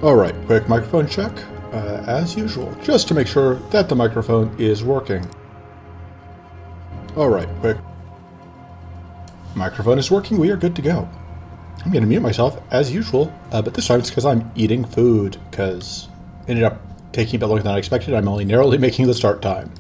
Alright, quick microphone check, as usual, just to make sure that the microphone is working. Alright, quick. Microphone is working, we are good to go. I'm going to mute myself, as usual, but this time it's because I'm eating food, because it ended up taking a bit longer than I expected. I'm only narrowly making the start time.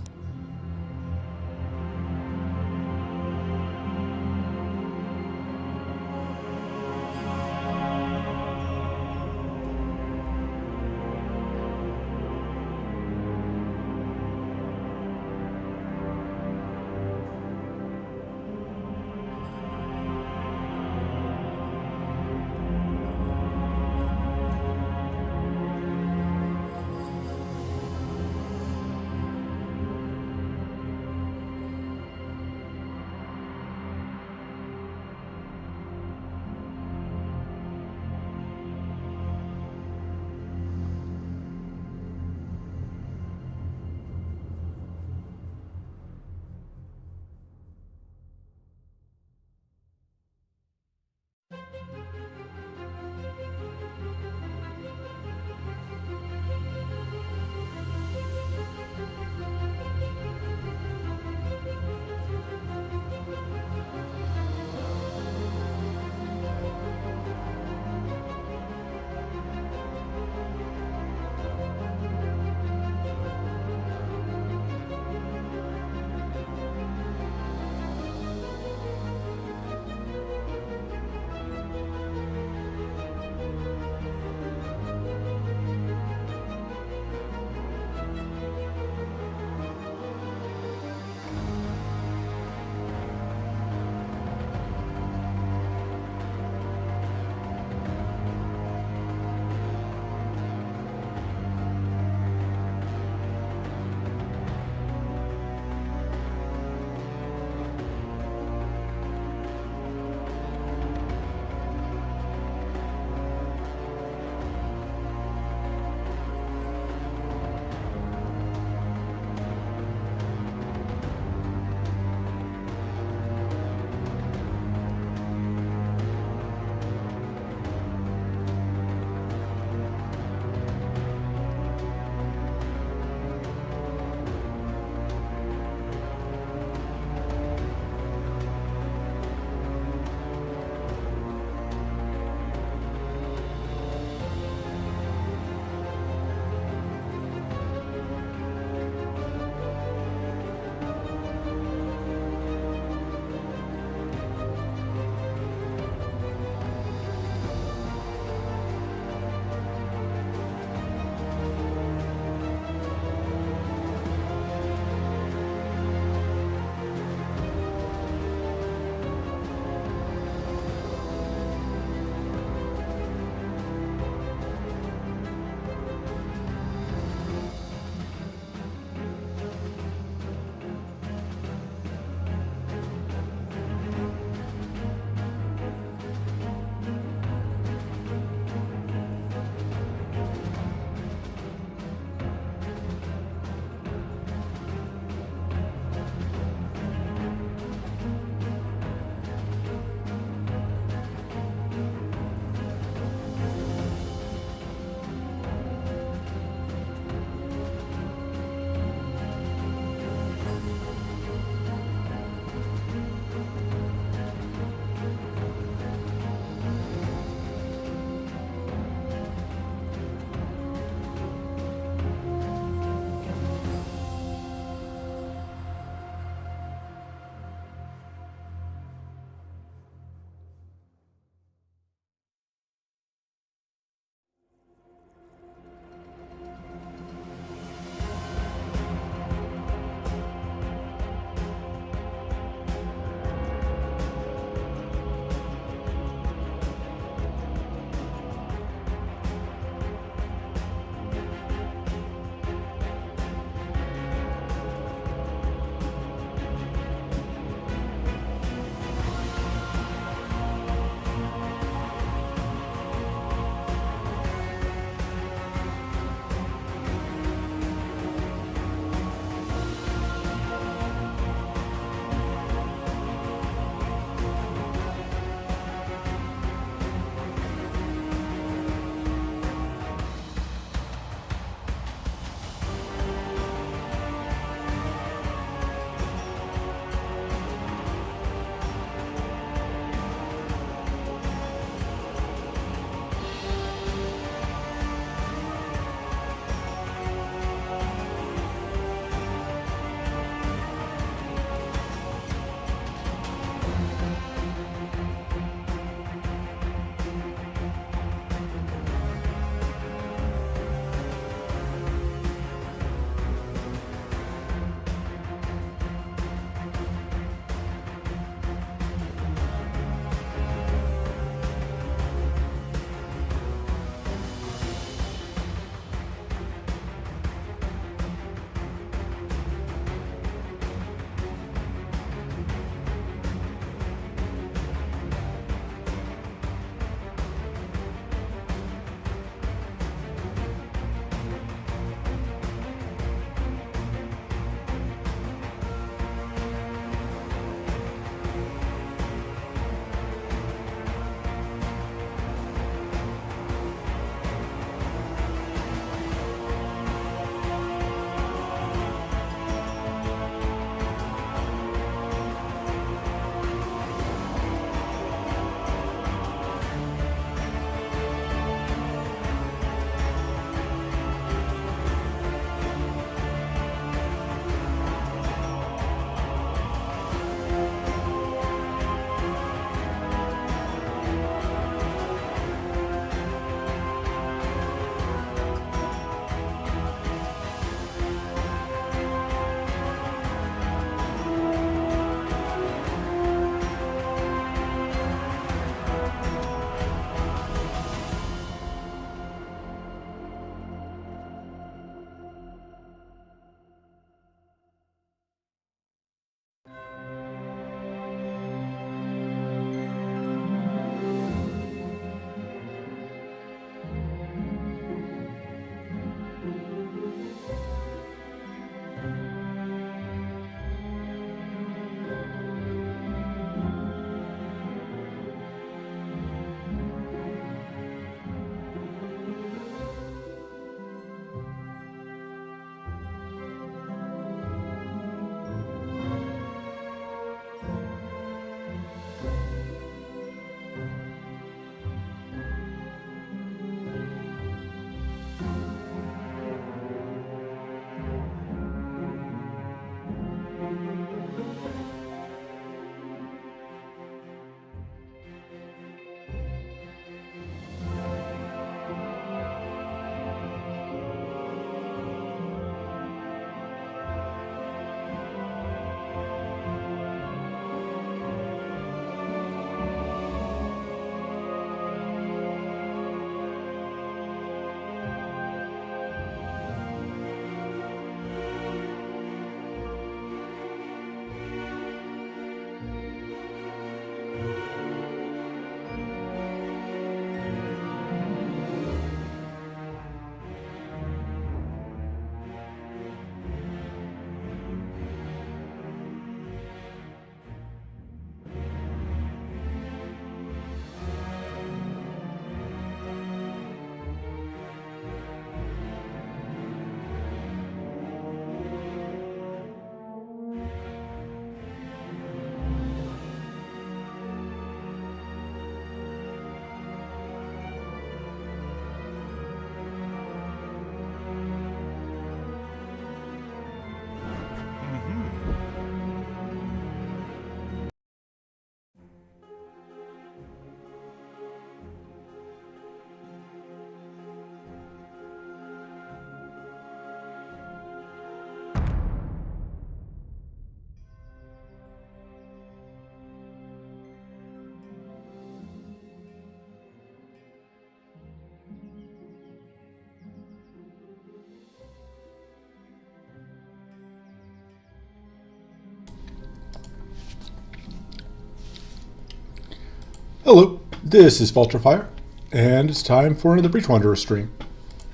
Hello, this is Vulturefire, and it's time for another Breach Wanderer stream.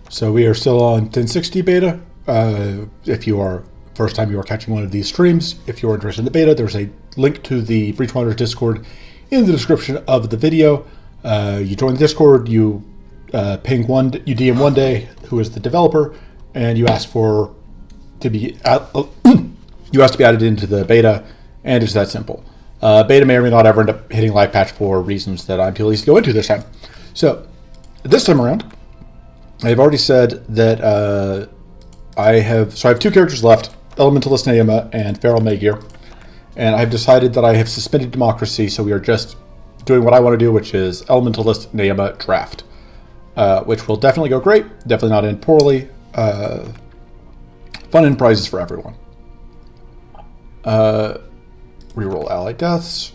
So we are still on 1060 beta. If you are first time you are catching one of these streams, if you're interested in the beta, there's a link to the Breach Wanderers Discord in the description of the video. You join the Discord, you ping you DM one day who is the developer, and you ask to be added into the beta, and it's that simple. Beta may or may not ever end up hitting live patch for reasons that I'm too lazy to go into this time. So this time around, I've already said that I have two characters left, Elementalist Nayema and Feral Magir, and I've decided that I have suspended democracy, so we are just doing what I want to do, which is Elementalist Nayema draft, which will definitely go great, definitely not end poorly. Fun and prizes for everyone. Reroll ally deaths.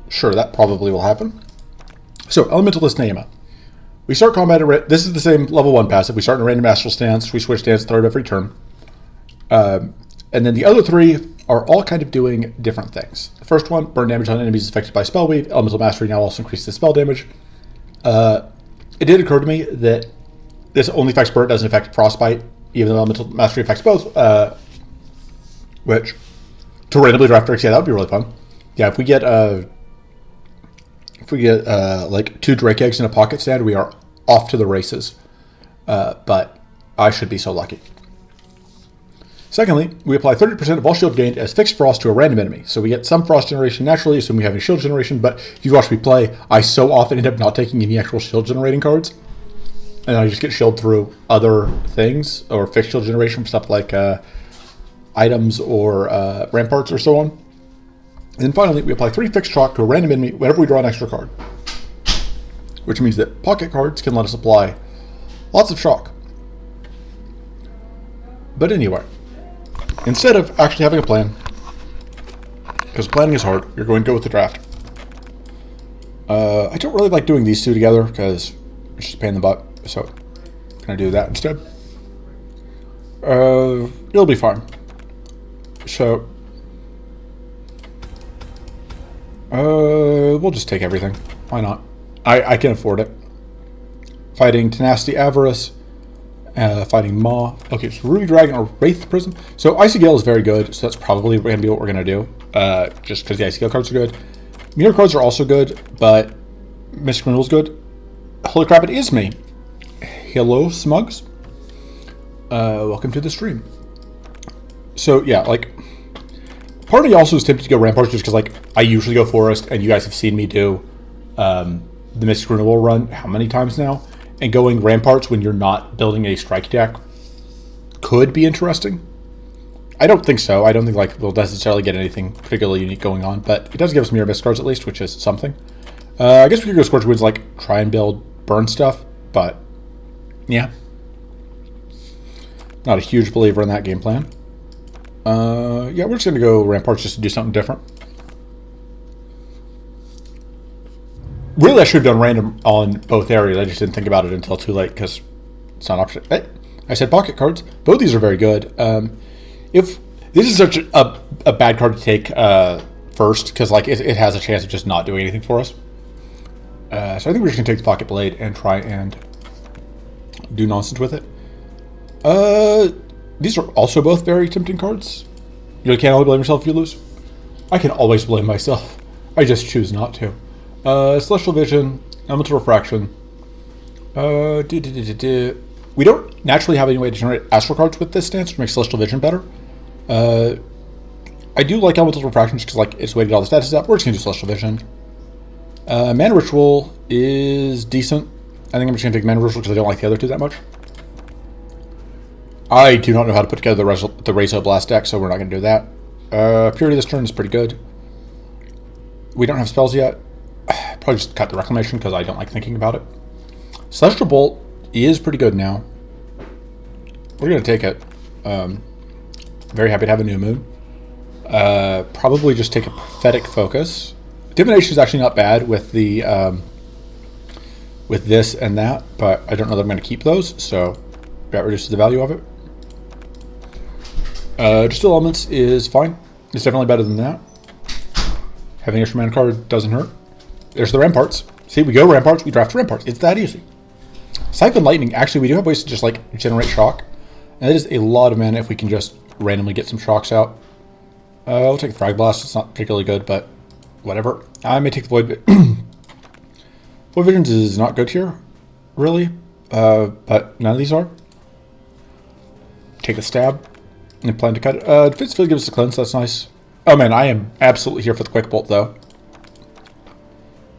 Sure, that probably will happen. So, Elementalist Nayema. We start combat at this is the same level 1 passive. We start in a random astral stance. We switch stance third every turn. And then the other three are all kind of doing different things. The first one, burn damage on enemies affected by spell weave. Elemental Mastery now also increases the spell damage. It did occur to me that this only affects burn, doesn't affect frostbite, even though Elemental Mastery affects both. Which, to randomly draft tricks, yeah, that would be really fun. Yeah, if we get like 2 Drake eggs in a pocket stand, we are off to the races. But I should be so lucky. Secondly, we apply 30% of all shield gained as fixed frost to a random enemy. So we get some frost generation naturally, assuming we have any shield generation, but if you watch me play, I so often end up not taking any actual shield generating cards. And I just get shield through other things, or fixed shield generation for stuff like items or ramparts or so on. And then finally, we apply 3 fixed shock to a random enemy whenever we draw an extra card. Which means that pocket cards can let us apply lots of shock. But anyway, instead of actually having a plan, because planning is hard, you're going to go with the draft. I don't really like doing these two together because it's just a pain in the butt. So I'm going to do that instead. It'll be fine. So, we'll just take everything. Why not? I can afford it. Fighting Tenacity Avarice. Fighting Maw. Okay, so Ruby Dragon or Wraith Prism. So Icy Gale is very good, so that's probably going to be what we're going to do. Just because the Icy Gale cards are good. Mirror cards are also good, but Mystic Renewal is good. Holy crap, it is me. Hello, Smugs. Welcome to the stream. So, yeah, like, part of me also is tempted to go Ramparts just because, like, I usually go Forest, and you guys have seen me do the Mystic Renewal run how many times now? And going Ramparts when you're not building a strike deck could be interesting. I don't think so. I don't think, like, we'll necessarily get anything particularly unique going on, but it does give us Mirror Mist cards at least, which is something. I guess we could go Scorch Winds, like, try and build burn stuff, but, yeah. Not a huge believer in that game plan. Yeah, we're just going to go Ramparts just to do something different. Really, I should have done random on both areas. I just didn't think about it until too late because it's not an option. Hey, I said pocket cards. Both of these are very good. If this is such a bad card to take first because like it has a chance of just not doing anything for us. So I think we're just going to take the Pocket Blade and try and do nonsense with it. These are also both very tempting cards. You can't only blame yourself if you lose. I can always blame myself. I just choose not to. Celestial Vision, Elemental Refraction. We don't naturally have any way to generate Astral cards with this stance, which makes Celestial Vision better. I do like Elemental Refraction just because like, it's weighted all the statuses up. We're just going to do Celestial Vision. Mana Ritual is decent. I think I'm just going to take Mana Ritual because I don't like the other two that much. I do not know how to put together the Razor Blast deck, so we're not going to do that. Purity this turn is pretty good. We don't have spells yet. Probably just cut the Reclamation because I don't like thinking about it. Celestial Bolt is pretty good now. We're going to take it. Very happy to have a New Moon. Probably just take a Prophetic Focus. Divination is actually not bad with the with this and that, but I don't know that I'm going to keep those, so that reduces the value of it. Distill Elements is fine. It's definitely better than that. Having an extra mana card doesn't hurt. There's the Ramparts. See, we go Ramparts, we draft Ramparts. It's that easy. Siphon Lightning, actually, we do have ways to just, like, generate shock. And that is a lot of mana if we can just randomly get some shocks out. I'll take Frag Blast. It's not particularly good, but whatever. I may take the Void... Void Visions is not good here, really. But none of these are. Take the Stab. And plan to cut it. Defense Field gives us a cleanse, that's nice. Oh man, I am absolutely here for the Quick Bolt, though.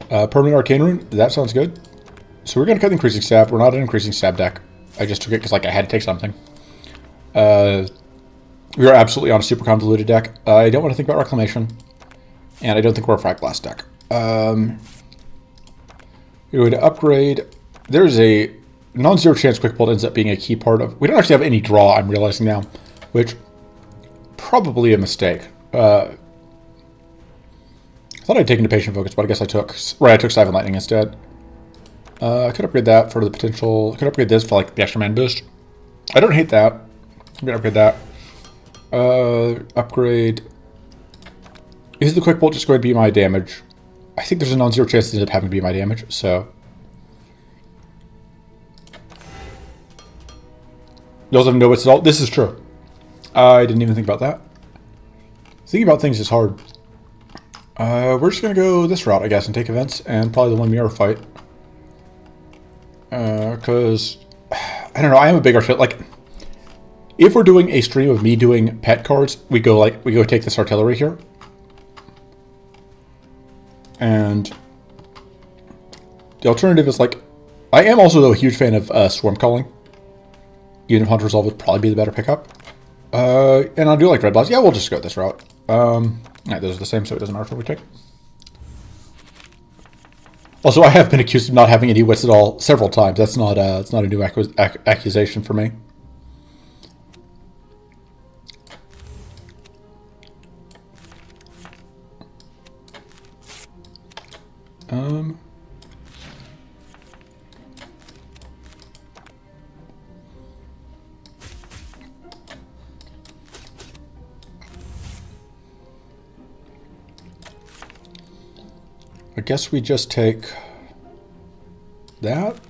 Permanent Arcane Rune, that sounds good. So we're going to cut the Increasing Stab. We're not an Increasing Stab deck. I just took it because, like, I had to take something. We are absolutely on a super convoluted deck. I don't want to think about Reclamation. And I don't think we're a Frag Blast deck. We're going to upgrade. There's a non-zero chance Quick Bolt ends up being a key part of... We don't actually have any draw, I'm realizing now. Which, probably a mistake. I thought I'd taken a Patient Focus, but I guess I took... Right, I took Siphon Lightning instead. I could upgrade that for the potential... I could upgrade this for, like, the extra man boost. I don't hate that. I'm going to upgrade that. Upgrade... Is the Quick Bolt just going to be my damage? I think there's a non-zero chance it ends up having to be my damage, so... Those have no wits at all. This is true. I didn't even think about that. Thinking about things is hard. We're just going to go this route, I guess, and take events, and probably the one mirror fight. Because, I don't know, I am a big artillery. Like, if we're doing a stream of me doing pet cards, we go take this artillery here. And the alternative is, like, I am also, though, a huge fan of Swarm Calling. Even if Hunter Resolve would probably be the better pickup. And I do like Red Blast. Yeah, we'll just go this route. Yeah, those are the same, so it doesn't matter what we take. Also, I have been accused of not having any wits at all several times. That's not it's not a new accusation for me. I guess we just take that.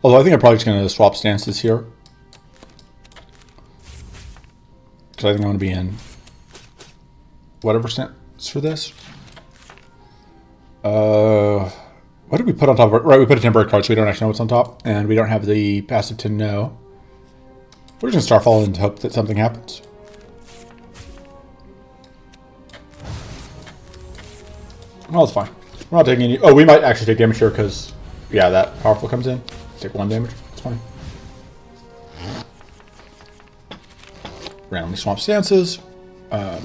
Although I think I'm probably just going to swap stances here. Because I think I want to be in whatever stance for this. What did we put on top of it? Right, we put a temporary card so we don't actually know what's on top. And we don't have the passive to know. We're just going to Starfall and hope that something happens. Well, it's fine. We're not taking any... Oh, we might actually take damage here because, yeah, that powerful comes in. Take 1 damage. It's fine. Randomly swamp stances. I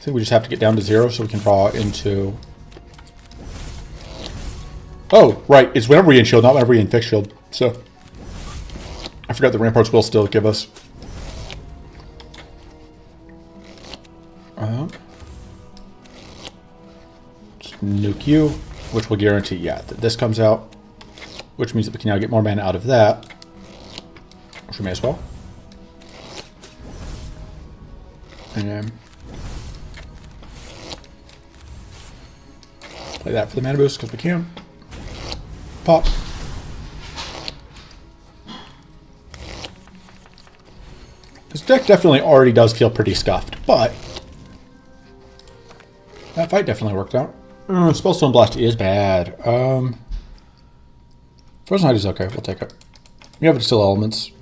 think we just have to get down to 0 so we can draw into... Oh, right. It's whenever we in shield, not whenever we in fixed shield. So, I forgot the Ramparts will still give us... Nuke you, which will guarantee, yeah, that this comes out, which means that we can now get more mana out of that, which we may as well. And then play that for the mana boost because we can. Pop. This deck definitely already does feel pretty scuffed, but that fight definitely worked out. Spellstone Blast is bad. Frozen Height is okay. We'll take it. We have Distill Elements.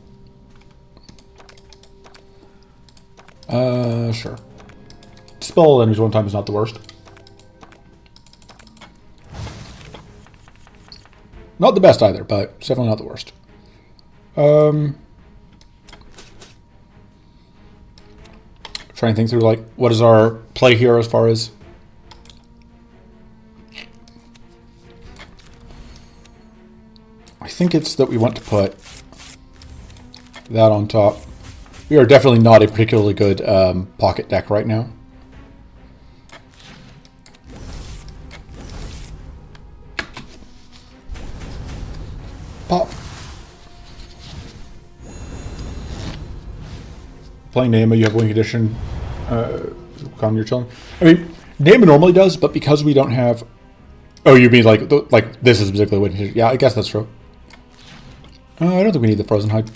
Sure. Dispel enemies one time is not the worst. Not the best either, but it's definitely not the worst. Trying to think through, like, what is our play here as far as... I think it's that we want to put that on top. We are definitely not a particularly good pocket deck right now. Pop. Playing Nayema, you have Wing Condition. Con, you're chilling. I mean, Nayema normally does, but because we don't have... Oh, you mean like this is particularly what... Yeah, I guess that's true. I don't think we need the frozen hide.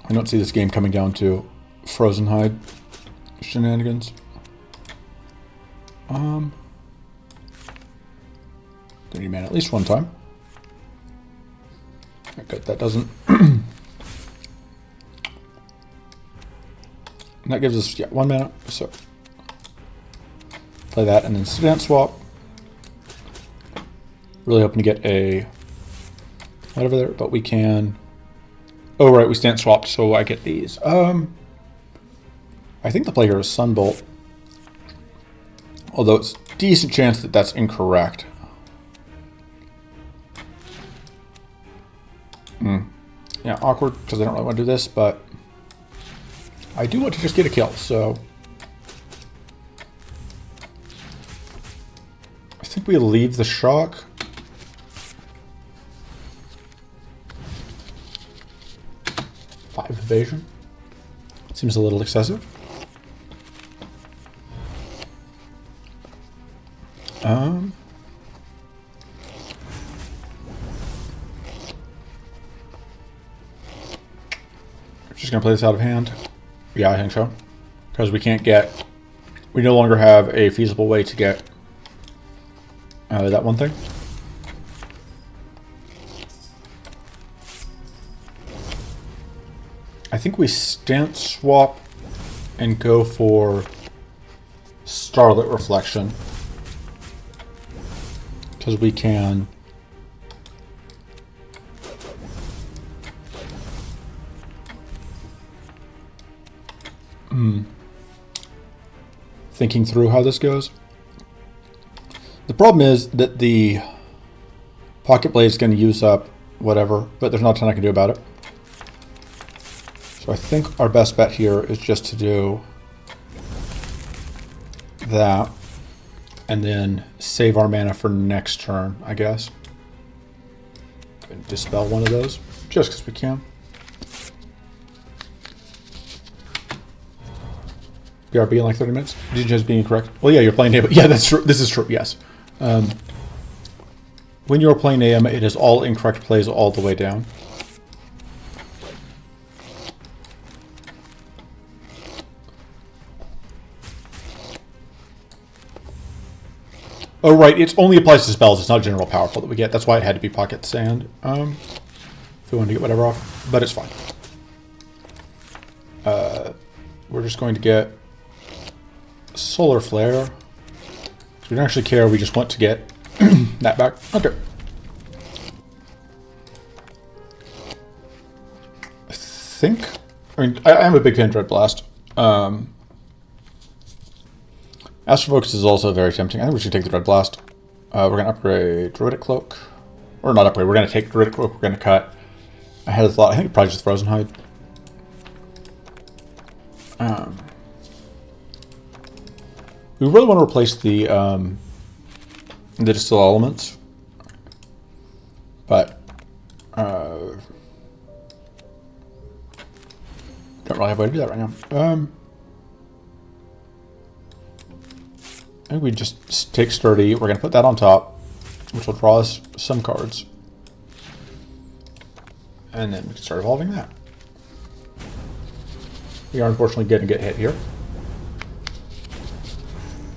I don't see this game coming down to frozen hide shenanigans. 30 mana at least one time. Okay, that doesn't... And that gives us, yeah, 1 mana, so... Play that and then stance swap. Really hoping to get a... whatever there, but we can... Oh, right, we stance swapped, so I get these. I think the play here is Sunbolt. Although it's a decent chance that that's incorrect. Yeah, awkward, because I don't really want to do this, but... I do want to just get a kill, so... I think we leave the shock. Five evasion. Seems a little excessive. Just gonna play this out of hand. Yeah, I think so. Because we can't get... We no longer have a feasible way to get that one thing. I think we stance swap and go for Starlit Reflection. Because we can... Thinking through how this goes. The problem is that the Pocket Blade is going to use up whatever, but there's not a ton I can do about it. So I think our best bet here is just to do that and then save our mana for next turn, I guess. And dispel one of those, just because we can. BRB in like 30 minutes? Did you just be incorrect? Well, yeah, you're playing Nayema. Yeah, that's true. This is true, yes. When you're playing Nayema, it is all incorrect plays all the way down. Oh, right, it only applies to spells. It's not general powerful that we get. That's why it had to be Pocket Sand. If we wanted to get whatever off, but it's fine. We're just going to get Solar Flare. We don't actually care, we just want to get that back. Okay. I mean, I am a big fan of Dread Blast. Astral Focus is also very tempting. I think we should take the Dread Blast. We're going to upgrade Druidic Cloak. Or not upgrade, we're going to take Druidic Cloak, we're going to cut. I had a thought, I think probably just Frozen Hide. We really want to replace the Distill Elements, but don't really have a way to do that right now. I think we just take Sturdy. We're going to put that on top, which will draw us some cards, and then we can start evolving that. We are unfortunately going to get hit here.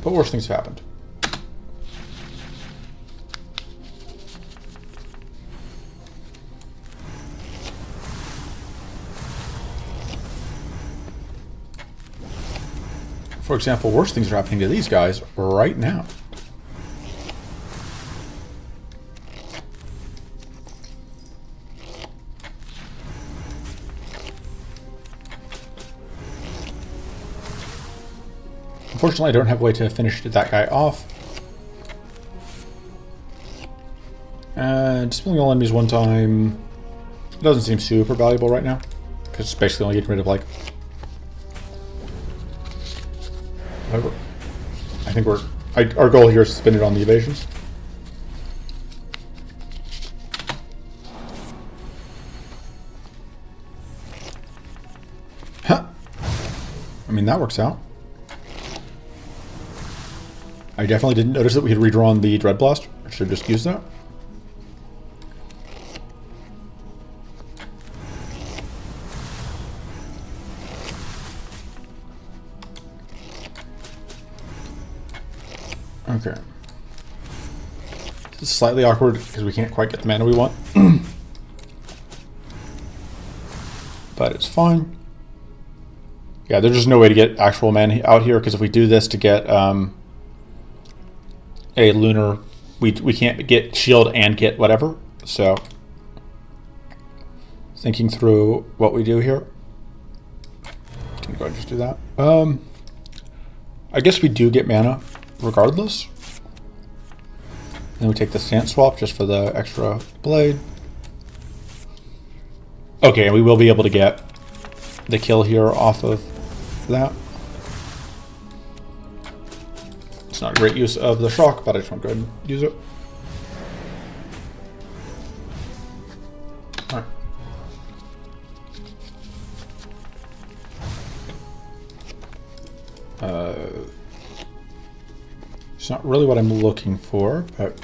But worse things have happened. For example, worse things are happening to these guys right now. Unfortunately, I don't have a way to finish that guy off. And dispelling all enemies one time doesn't seem super valuable right now, because it's basically only getting rid of, like... Whatever. I think our goal here is to spin it on the evasions. I mean, that works out. I definitely didn't notice that we had redrawn the Dread Blast. I should have just used that. Okay. This is slightly awkward because we can't quite get the mana we want. But it's fine. Yeah, there's just no way to get actual mana out here, because if we do this to get a lunar, we can't get shield and get whatever. So thinking through what we do here. Can go ahead and just do that. I guess we do get mana regardless. Then we take the stance swap just for the extra blade. Okay, and we will be able to get the kill here off of that. It's not a great use of the shock, but I just want to go ahead and use it. All right. It's not really what I'm looking for, but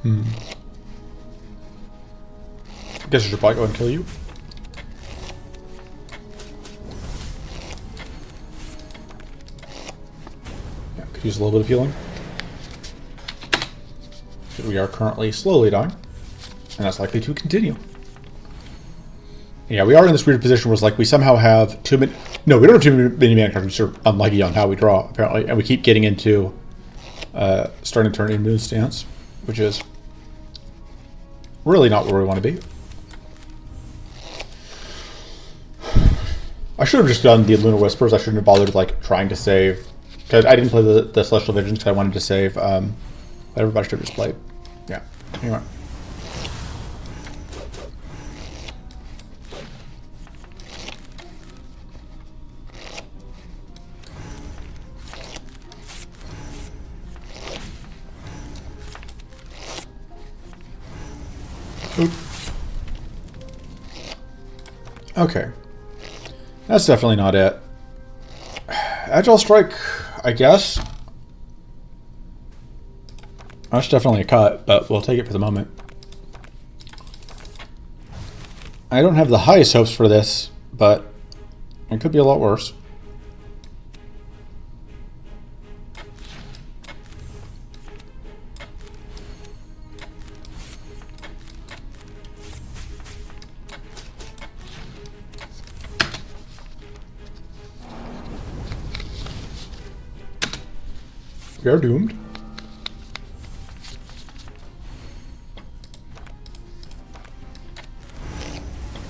I guess I should probably go and kill you. Yeah, could use a little bit of healing. We are currently slowly dying, and that's likely to continue. Yeah, we are in this weird position where it's like we somehow have too many... No, we don't have too many mana cards. We're sort of unlucky on how we draw, apparently. And we keep getting into starting to turn into Moon Stance, which is really not where we want to be. I should have just done the Lunar Whispers. I shouldn't have bothered like trying to save, because I didn't play the Celestial Visions because I wanted to save. But everybody should have just played. Yeah. Anyway. Oop. Okay. That's definitely not it. Agile Strike, I guess. That's definitely a cut, but we'll take it for the moment. I don't have the highest hopes for this, but it could be a lot worse. We are doomed.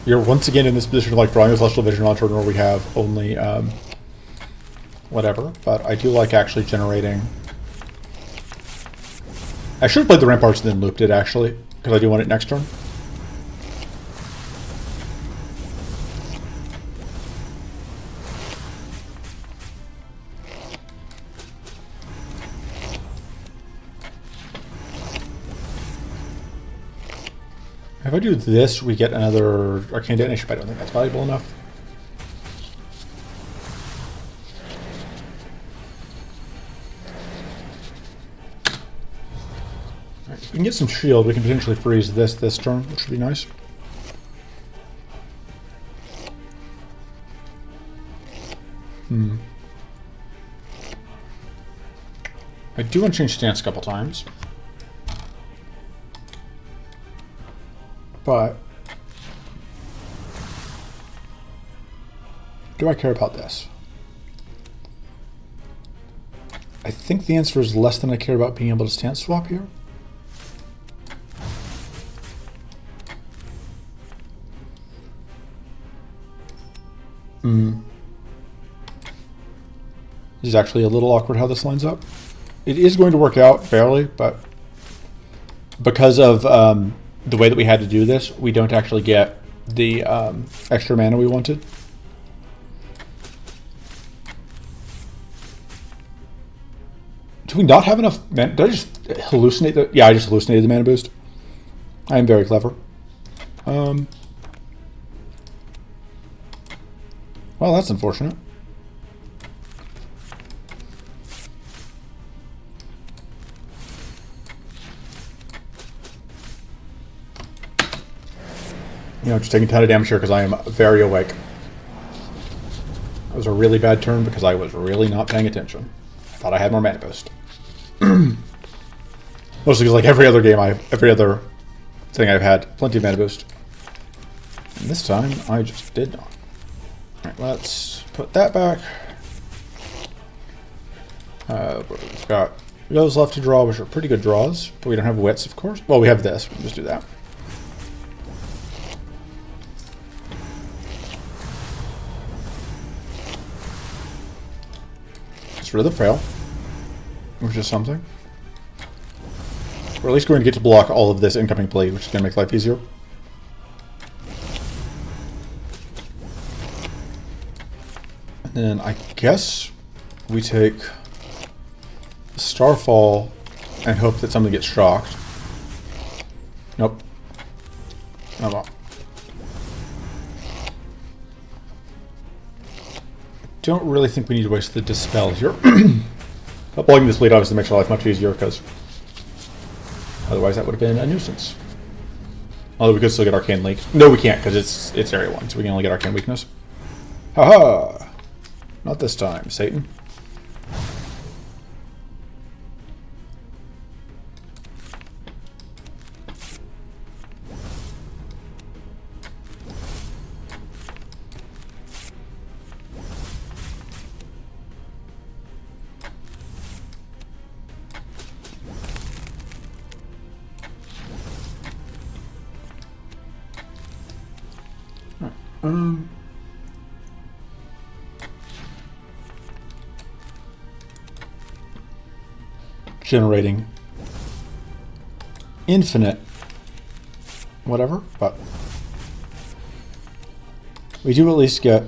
We are once again in this position of like drawing a Celestial Vision on turn where we have only whatever, but I do like actually generating. I should have played the Ramparts and then looped it actually, because I do want it next turn. If I do this, we get another Arcane Detonation, but I don't think that's valuable enough. Right, if we can get some shield, we can potentially freeze this turn, which would be nice. I do want to change stance a couple times. But do I care about this? I think the answer is less than I care about being able to stance swap here. This is actually a little awkward how this lines up. It is going to work out fairly, but because of the way that we had to do this, we don't actually get the extra mana we wanted. Do we not have enough mana? Did I just hallucinate the... Yeah, I just hallucinated the mana boost. I am very clever. Well, that's unfortunate. You know, just taking a ton of damage here because I am very awake. That was a really bad turn because I was really not paying attention. I thought I had more mana boost. Mostly because, like, every other thing I've had plenty of mana boost. And this time, I just did not. Alright, let's put that back. We've got those left to draw, which are pretty good draws. But we don't have wits, of course. Well, we have this. We'll just do that. Just rid of the fail, which is something. We're at least going to get to block all of this incoming play, which is going to make life easier. And then I guess we take Starfall and hope that something gets shocked. Nope. I'm not. Don't really think we need to waste the Dispel here. But blocking this bleed obviously makes our life much easier because otherwise that would have been a nuisance. Although we could still get Arcane Leak. No, we can't because it's Area 1, so we can only get Arcane Weakness. Haha! Not this time, Satan. Generating infinite whatever, but we do at least get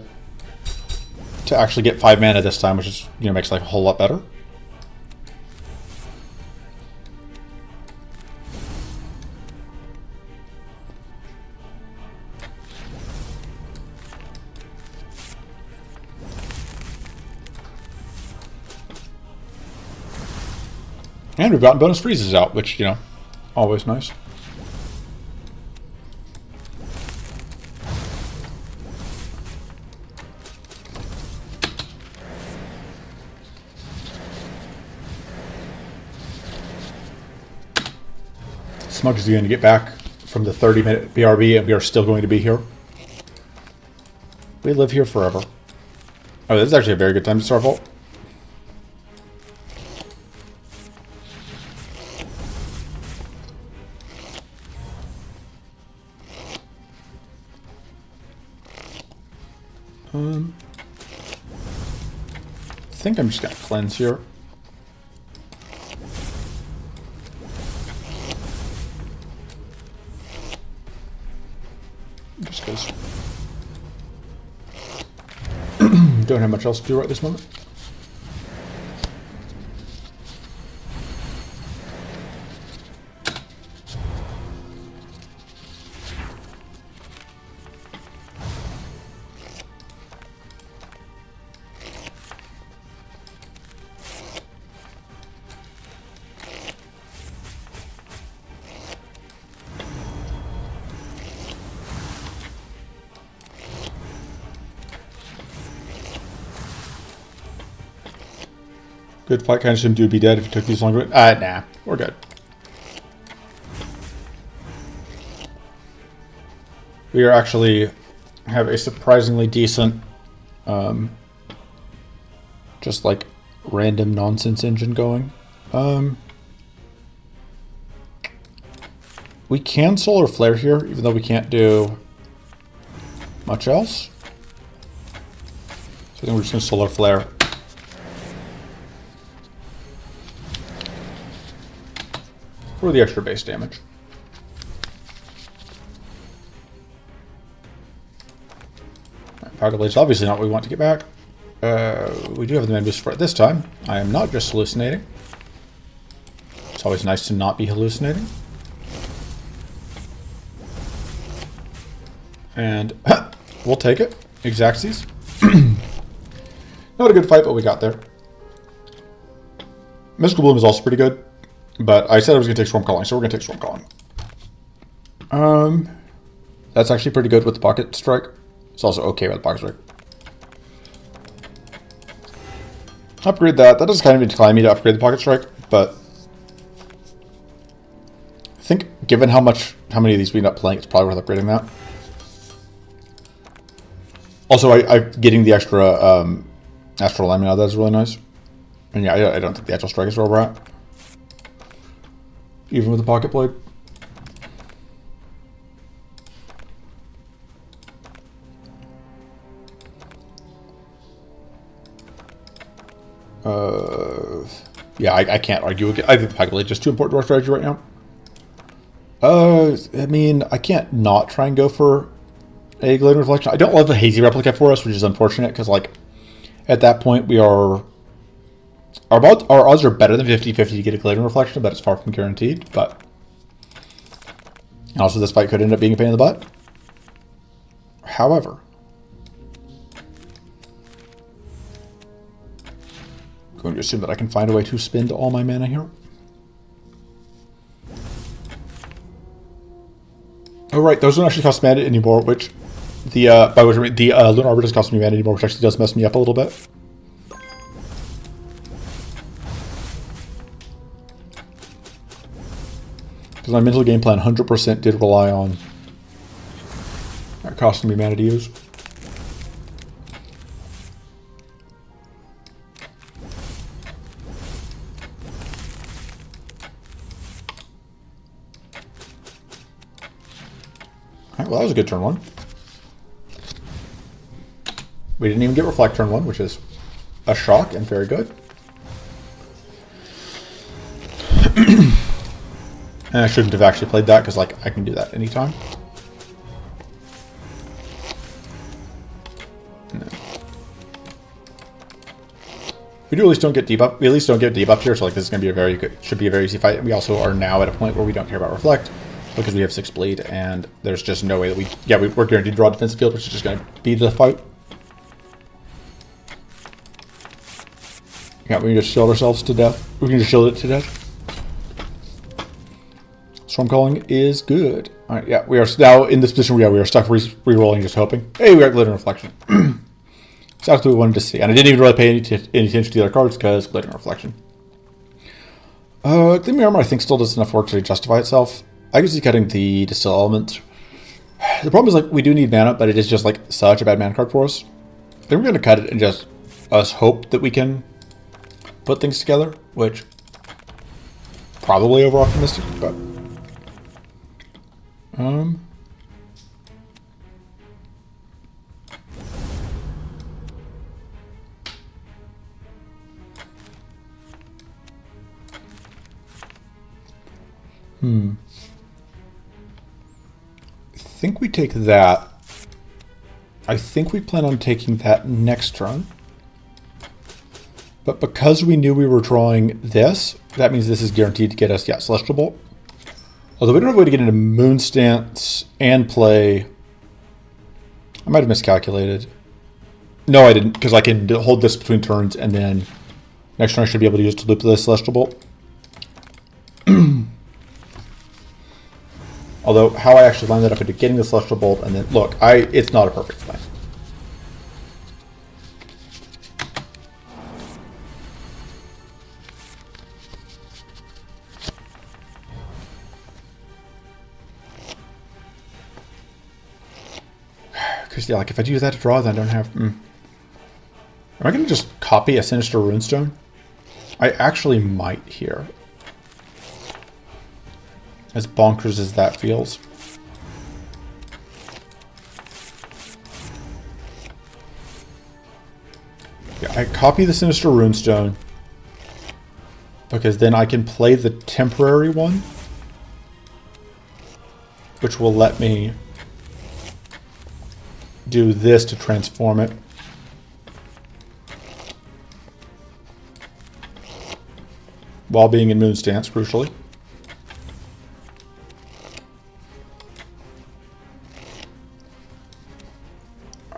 to actually get 5 mana this time, which is, you know, makes life a whole lot better. And we've gotten bonus freezes out, which, you know, always nice. Smudge is going to get back from the 30-minute BRB, and we are still going to be here. We live here forever. Oh, this is actually a very good time to start vault. I think I'm just gonna cleanse here. Just because don't have much else to do right this moment. Good fight, kind of assumed you'd be dead if it took these longer. Nah, we're good. We are actually have a surprisingly decent, just like random nonsense engine going. We can Solar Flare here, even though we can't do much else. So I think we're just gonna Solar Flare. For the extra base damage. Pocket Blade is obviously not what we want to get back. We do have the mana boost for it this time. I am not just hallucinating. It's always nice to not be hallucinating. And we'll take it. Exactsies. Not a good fight, but we got there. Mystical Bloom is also pretty good, but I said I was going to take Swarm Calling, so we're going to take Swarm Calling. That's actually pretty good with the Pocket Strike. It's also okay with the Pocket Strike. Upgrade that. That does kind of incline me to upgrade the Pocket Strike, but I think given how many of these we end up playing, it's probably worth upgrading that. Also, I getting the extra Astral Alignment out of that is really nice. And yeah, I don't think the Actual Strike is where we're at. Even with the Pocket Blade. Yeah, I can't argue again. I think the Pocket Blade is just too important to our strategy right now. I mean, I can't not try and go for a Glaring Reflection. I don't love the Hazy Replica for us, which is unfortunate, because, like, at that point, we are... Our odds are better than 50-50 to get a Glaring Reflection, but it's far from guaranteed. But and also, this fight could end up being a pain in the butt. However, I'm going to assume that I can find a way to spend all my mana here. Oh, right, those don't actually cost mana anymore, which by which I mean the Lunar Arbor doesn't cost me mana anymore, which actually does mess me up a little bit. Because my mental game plan 100% did rely on costing me mana to use. Alright, well that was a good turn one. We didn't even get Reflect turn one, which is a shock and very good. And I shouldn't have actually played that, because, like, I can do that anytime. No. We at least don't get debuff. We at least don't get debuff here, so, like, this is going to be a very good, should be a very easy fight. We also are now at a point where we don't care about Reflect, because we have 6 bleed, and there's just no way that we're guaranteed to draw a defensive field, which is just going to be the fight. Yeah, we can just shield ourselves to death. We can just shield it to death. Storm Calling is good. All right, yeah, we are now in this position where we are stuck re-rolling, just hoping. Hey, we got Glittering Reflection. Exactly what we wanted to see. And I didn't even really pay any attention to the other cards because Glittering Reflection. Gleaming Armor, I think, still does enough work to justify itself. I can see cutting the Distill Element. The problem is, like, we do need mana, but it is just, like, such a bad mana card for us. I think we're going to cut it and just us hope that we can put things together, which probably over-optimistic, but... I think we take that. I think we plan on taking that next turn. But because we knew we were drawing this, that means this is guaranteed to get us, yeah, Celestial Bolt. Although we don't have a way to get into Moon Stance and play... I might have miscalculated. No, I didn't, because I can hold this between turns, and then next turn I should be able to use it to loop the Celestial Bolt. Although, how I actually lined that up into getting the Celestial Bolt, and then, look, it's not a perfect plan. Because, yeah, like, if I do that to draw, then I don't have... Am I going to just copy a Sinister Runestone? I actually might here. As bonkers as that feels. Yeah, I copy the Sinister Runestone. Because then I can play the temporary one. Which will let me... do this to transform it. While being in Moon Stance, crucially.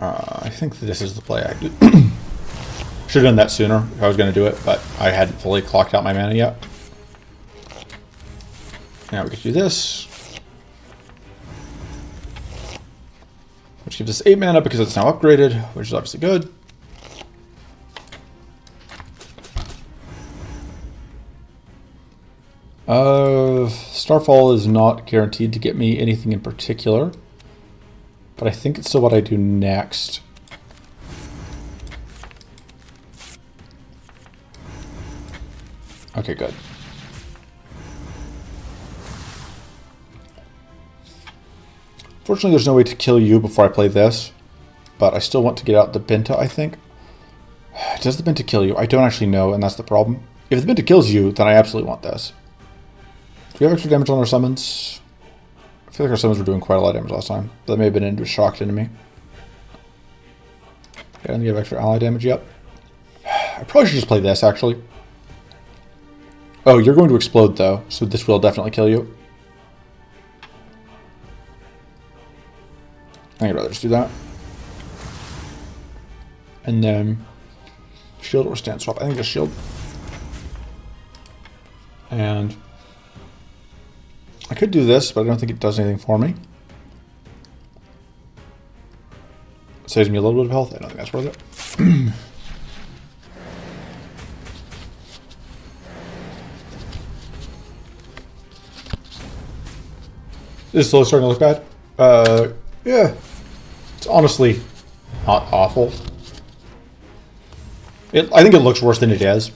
I think this is the play I do. Should have done that sooner if I was going to do it, but I hadn't fully clocked out my mana yet. Now we can do this. Which gives us 8 mana because it's now upgraded, which is obviously good. Starfall is not guaranteed to get me anything in particular, but I think it's still what I do next. Okay, good. Fortunately, there's no way to kill you before I play this, but I still want to get out the Benta, I think. Does the Benta kill you? I don't actually know, and that's the problem. If the Benta kills you, then I absolutely want this. Do we have extra damage on our summons? I feel like our summons were doing quite a lot of damage last time. That may have been into a shocked enemy. Okay, I don't think you have extra ally damage yet. I probably should just play this, actually. Oh, you're going to explode, though, so this will definitely kill you. I'd rather just do that. And then shield or stance swap. I think just shield. And I could do this, but I don't think it does anything for me. It saves me a little bit of health. I don't think that's worth it. This is slowly starting to look bad. Yeah. It's honestly not awful. I think it looks worse than it is.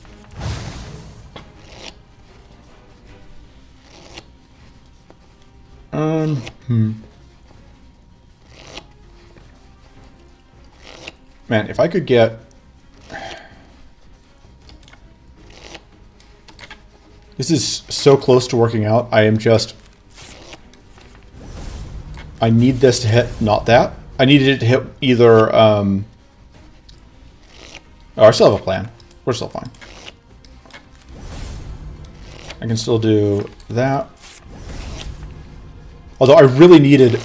Man, if I could get... This is so close to working out. I am just... I need this to hit, not that. I needed it to hit either... Oh, I still have a plan. We're still fine. I can still do that. Although I really needed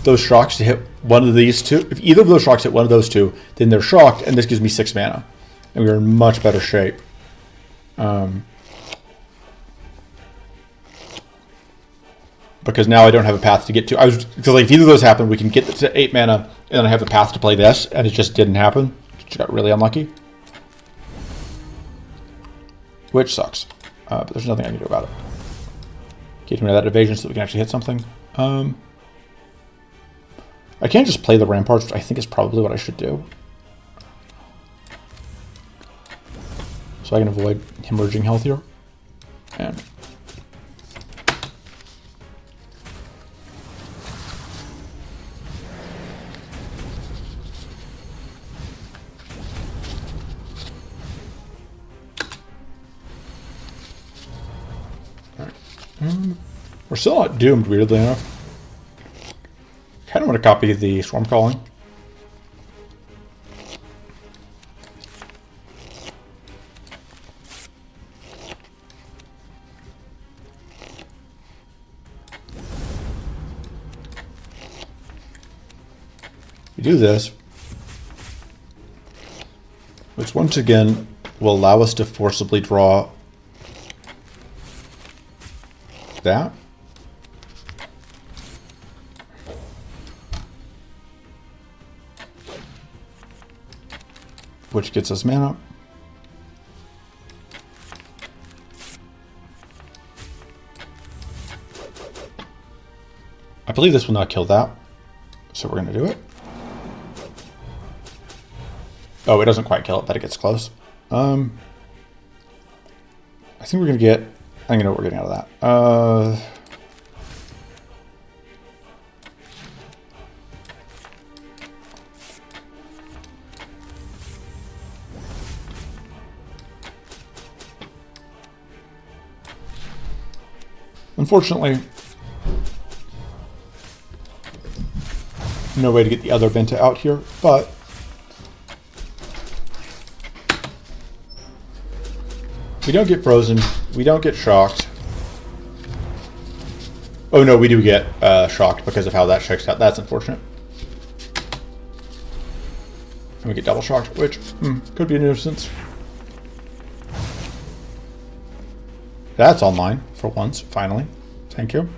those shocks to hit one of these two. If either of those shocks hit one of those two, then they're shocked, and this gives me 6 mana. And we're in much better shape. Because now I don't have a path to get to. Because like, if either of those happen, we can get to 8 mana, and then I have the path to play this, and it just didn't happen. Which got really unlucky. Which sucks. But there's nothing I can do about it. Get rid of that evasion so that we can actually hit something. I can't just play the ramparts, which I think is probably what I should do. So I can avoid hemorrhaging health here. And we're still not doomed, weirdly enough. Kind of want to copy the Swarm Calling. We do this, which once again will allow us to forcibly draw that. Which gets us mana. I believe this will not kill that, so we're going to do it. Oh, it doesn't quite kill it, but it gets close. I think we're going to get... I think I know what we're getting out of that. Unfortunately, No way to get the other Benta out here, but we don't get frozen. We don't get shocked. Oh no, we do get shocked because of how that checks out. That's unfortunate. And we get double shocked, which could be a nuisance. That's online for once, finally. Thank you.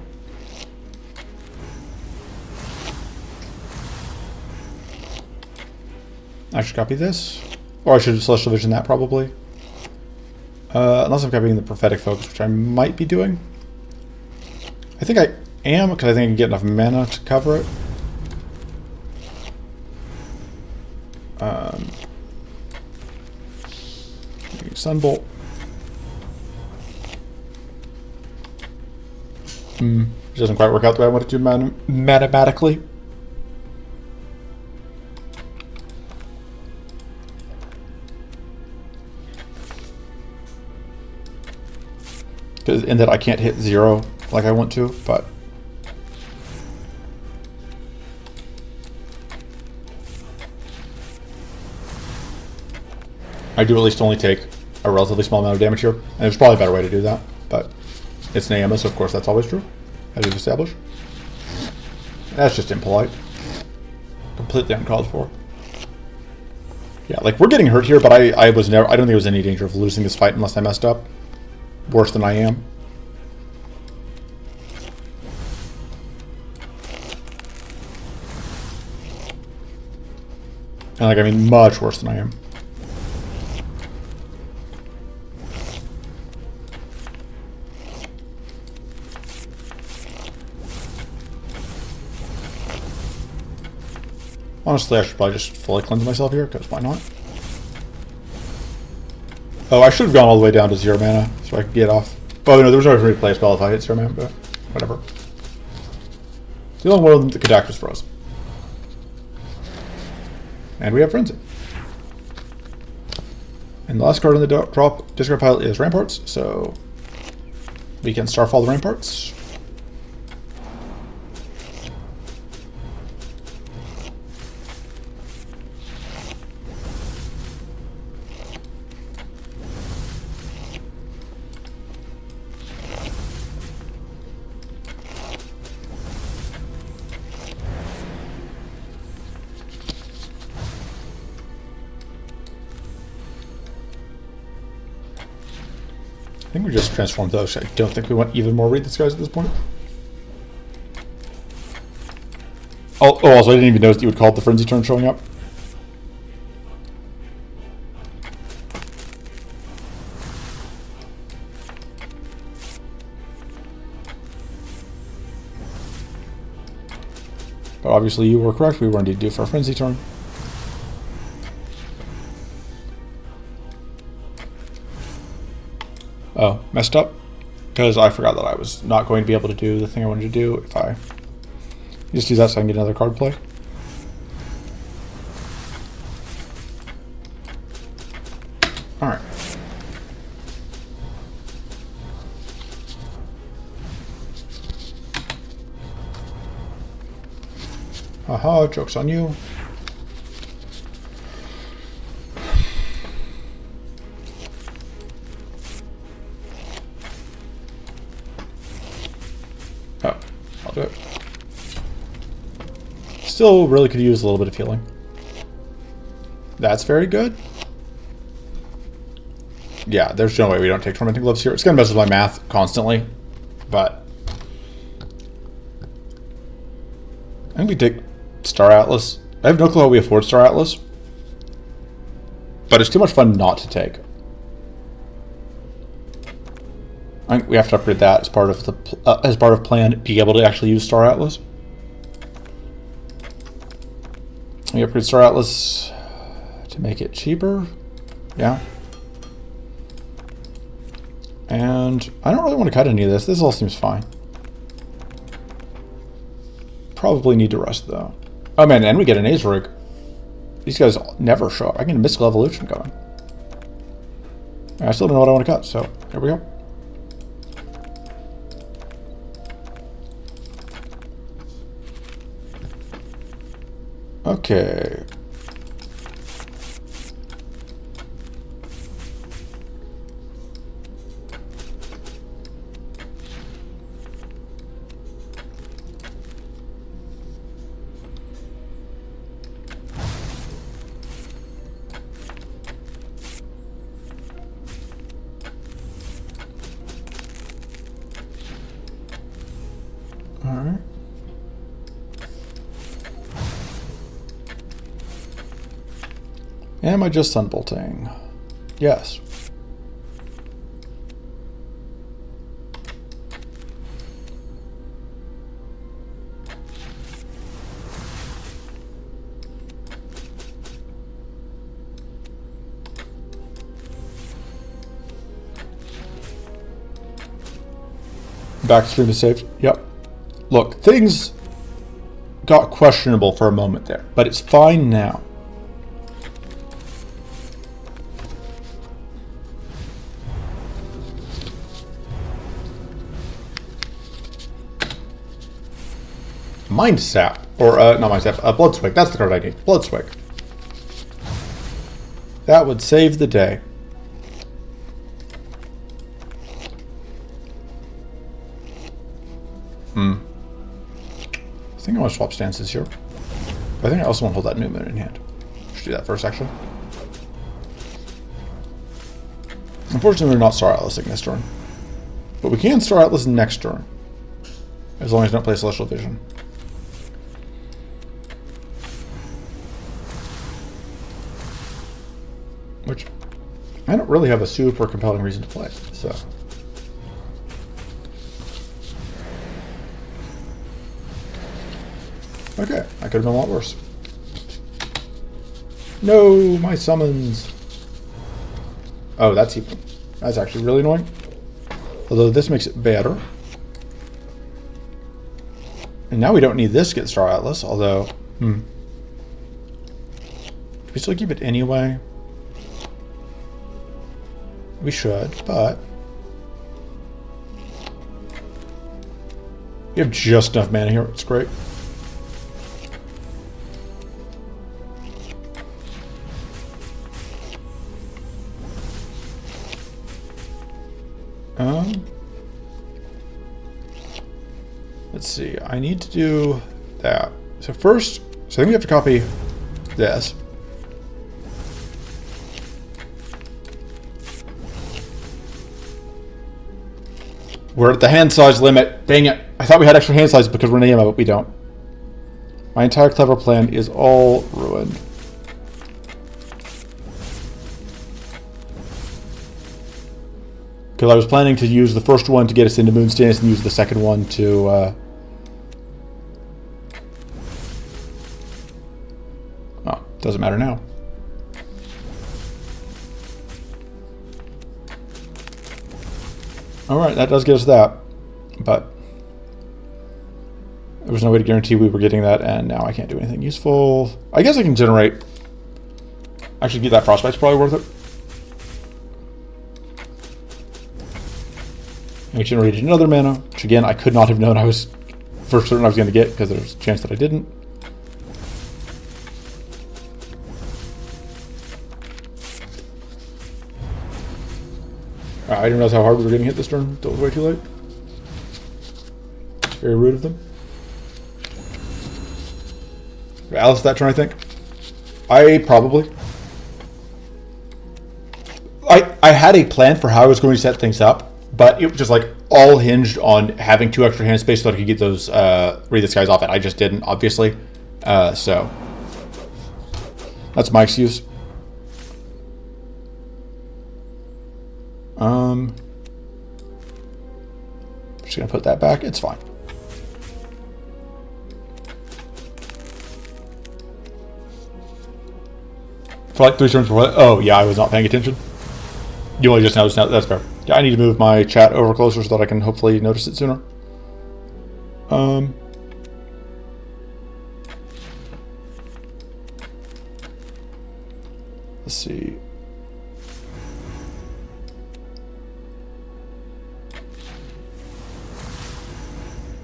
I should copy this. Or I should Celestial Vision that probably. Unless I'm copying the Prophetic Focus, which I might be doing. I think I am, because I think I can get enough mana to cover it. Sunbolt. It doesn't quite work out the way I want it to mathematically. In that I can't hit 0 like I want to, but I do at least only take a relatively small amount of damage here. And there's probably a better way to do that, but it's Nayema, so of course that's always true, as we've established. That's just impolite. Completely uncalled for. Yeah, like we're getting hurt here, but I don't think there was any danger of losing this fight unless I messed up. Worse than I am. And like, I mean, much worse than I am. Honestly, I should probably just fully cleanse myself here, because why not? Oh, I should have gone all the way down to 0 mana, so I could get off. Oh no, there was no way for me to play a spell if I hit 0 mana, but whatever. The only one the Kadak was frozen. And we have Frenzy. And the last card in the drop discard pile is Ramparts, so we can Starfall the Ramparts. I think we just transformed those. I don't think we want even more Read the Skies at this point. Oh, also I didn't even notice that you would call it the Frenzy turn showing up. But obviously you were correct, we were indeed due for a Frenzy turn. Oh, messed up? Because I forgot that I was not going to be able to do the thing I wanted to do if I just use that so I can get another card play. Alright. Haha, joke's on you. Oh, I'll do it. Still really could use a little bit of healing. That's very good. Yeah, there's no way we don't take Tormenting Gloves here. It's going to mess with my math constantly, but I think we take Star Atlas. I have no clue how we afford Star Atlas, but it's too much fun not to take. I think we have to upgrade that as part of the plan, being able to actually use Star Atlas. We upgrade Star Atlas to make it cheaper. Yeah. And I don't really want to cut any of this. This all seems fine. Probably need to rest though. Oh man, and we get an Azerig. These guys never show up. I get a Mystical Evolution going. I still don't know what I want to cut, so here we go. Okay. All right. Am I just sunbolting? Yes. Backstream is saved. Yep. Look, things got questionable for a moment there, but it's fine now. Mind Sap, or not Mind Sap, Blood Swig. That's the card I need. Blood Swig. That would save the day. I think I want to swap stances here. But I think I also want to hold that movement in hand. Should do that first, actually. Unfortunately, we're not Star Atlasing this turn. But we can Star Atlas next turn. As long as we don't play Celestial Vision. Which, I don't really have a super compelling reason to play, so... Okay, I could have been a lot worse. No, my summons. Oh, that's actually really annoying. Although this makes it better. And now we don't need this to get Star Atlas, although... Do we still keep it anyway? We should, but... We have just enough mana here, it's great. Let's see, I need to do that. So first, I think we have to copy this. We're at the hand size limit. Dang it. I thought we had extra hand size because we're Nayema, but we don't. My entire clever plan is all ruined. Because I was planning to use the first one to get us into Moon Stance and use the second one to... Oh, doesn't matter now. Alright, that does get us that. But... there was no way to guarantee we were getting that, and now I can't do anything useful. I guess I can generate... Actually, get that Frostbite's probably worth it. I generated another mana, which again I could not have known I was for certain I was going to get because there's a chance that I didn't. I didn't realize how hard we were getting hit this turn until it was way too late. It's very rude of them. Alice that turn, I think. Probably. I had a plan for how I was going to set things up. But it was just like all hinged on having 2 extra hand space so that I could get those Read the Skies off, and I just didn't, obviously. So that's my excuse. Just gonna put that back. It's fine. For like 3 turns before that. Oh yeah, I was not paying attention. You only just noticed now. That's fair. Yeah, I need to move my chat over closer so that I can hopefully notice it sooner. Let's see.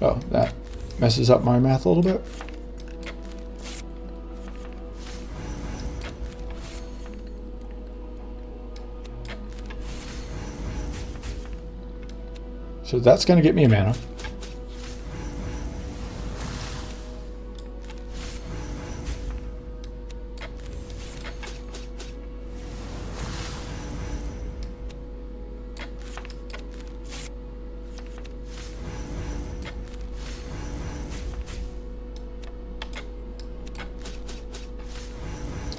Oh, that messes up my math a little bit. So that's going to get me a mana.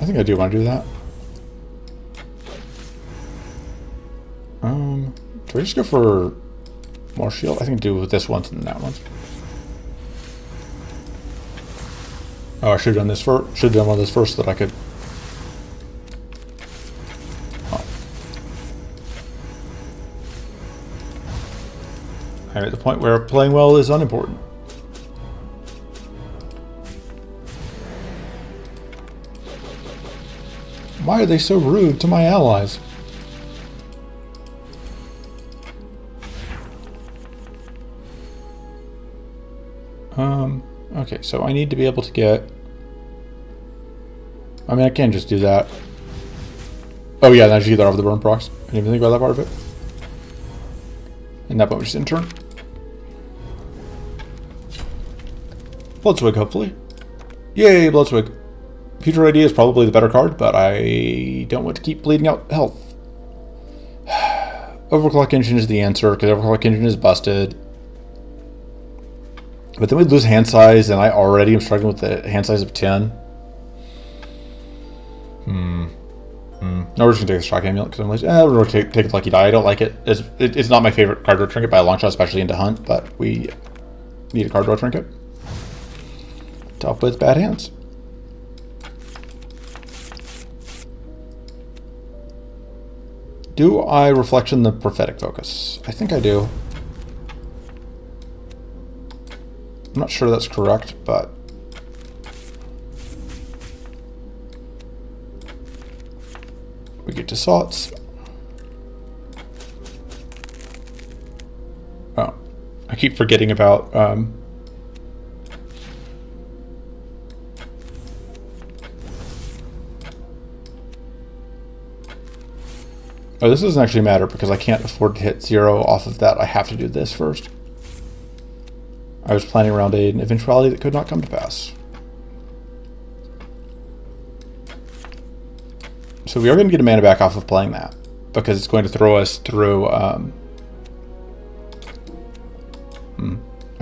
I think I do want to do that. Do I just go for more shield? I think do with this once and then that once. Oh, I should have done this first. Should have done one of those first so that I could. Oh. I'm at the point where playing well is unimportant. Why are they so rude to my allies? Okay, so I need to be able to get... I mean, I can just do that. Oh yeah, then I just get that off the burn procs. I didn't even think about that part of it. And that point was just in turn. Bloodswig, hopefully. Yay, Bloodswig. Future ID is probably the better card, but I don't want to keep bleeding out health. Overclock Engine is the answer, because Overclock Engine is busted. But then we lose hand size, and I already am struggling with the hand size of 10. No, we're just going to take the Shock Amulet, because I'm like, we're going to take Lucky Die. I don't like it. It's not my favorite card draw trinket by a long shot, especially into Hunt, but we need a card draw trinket to help with bad hands. Do I Reflection the Prophetic Focus? I think I do. I'm not sure that's correct, but... we get to Sots. Oh, I keep forgetting about... oh, this doesn't actually matter because I can't afford to hit 0 off of that. I have to do this first. I was planning around an eventuality that could not come to pass. So we are going to get a mana back off of playing that, because it's going to throw us through... I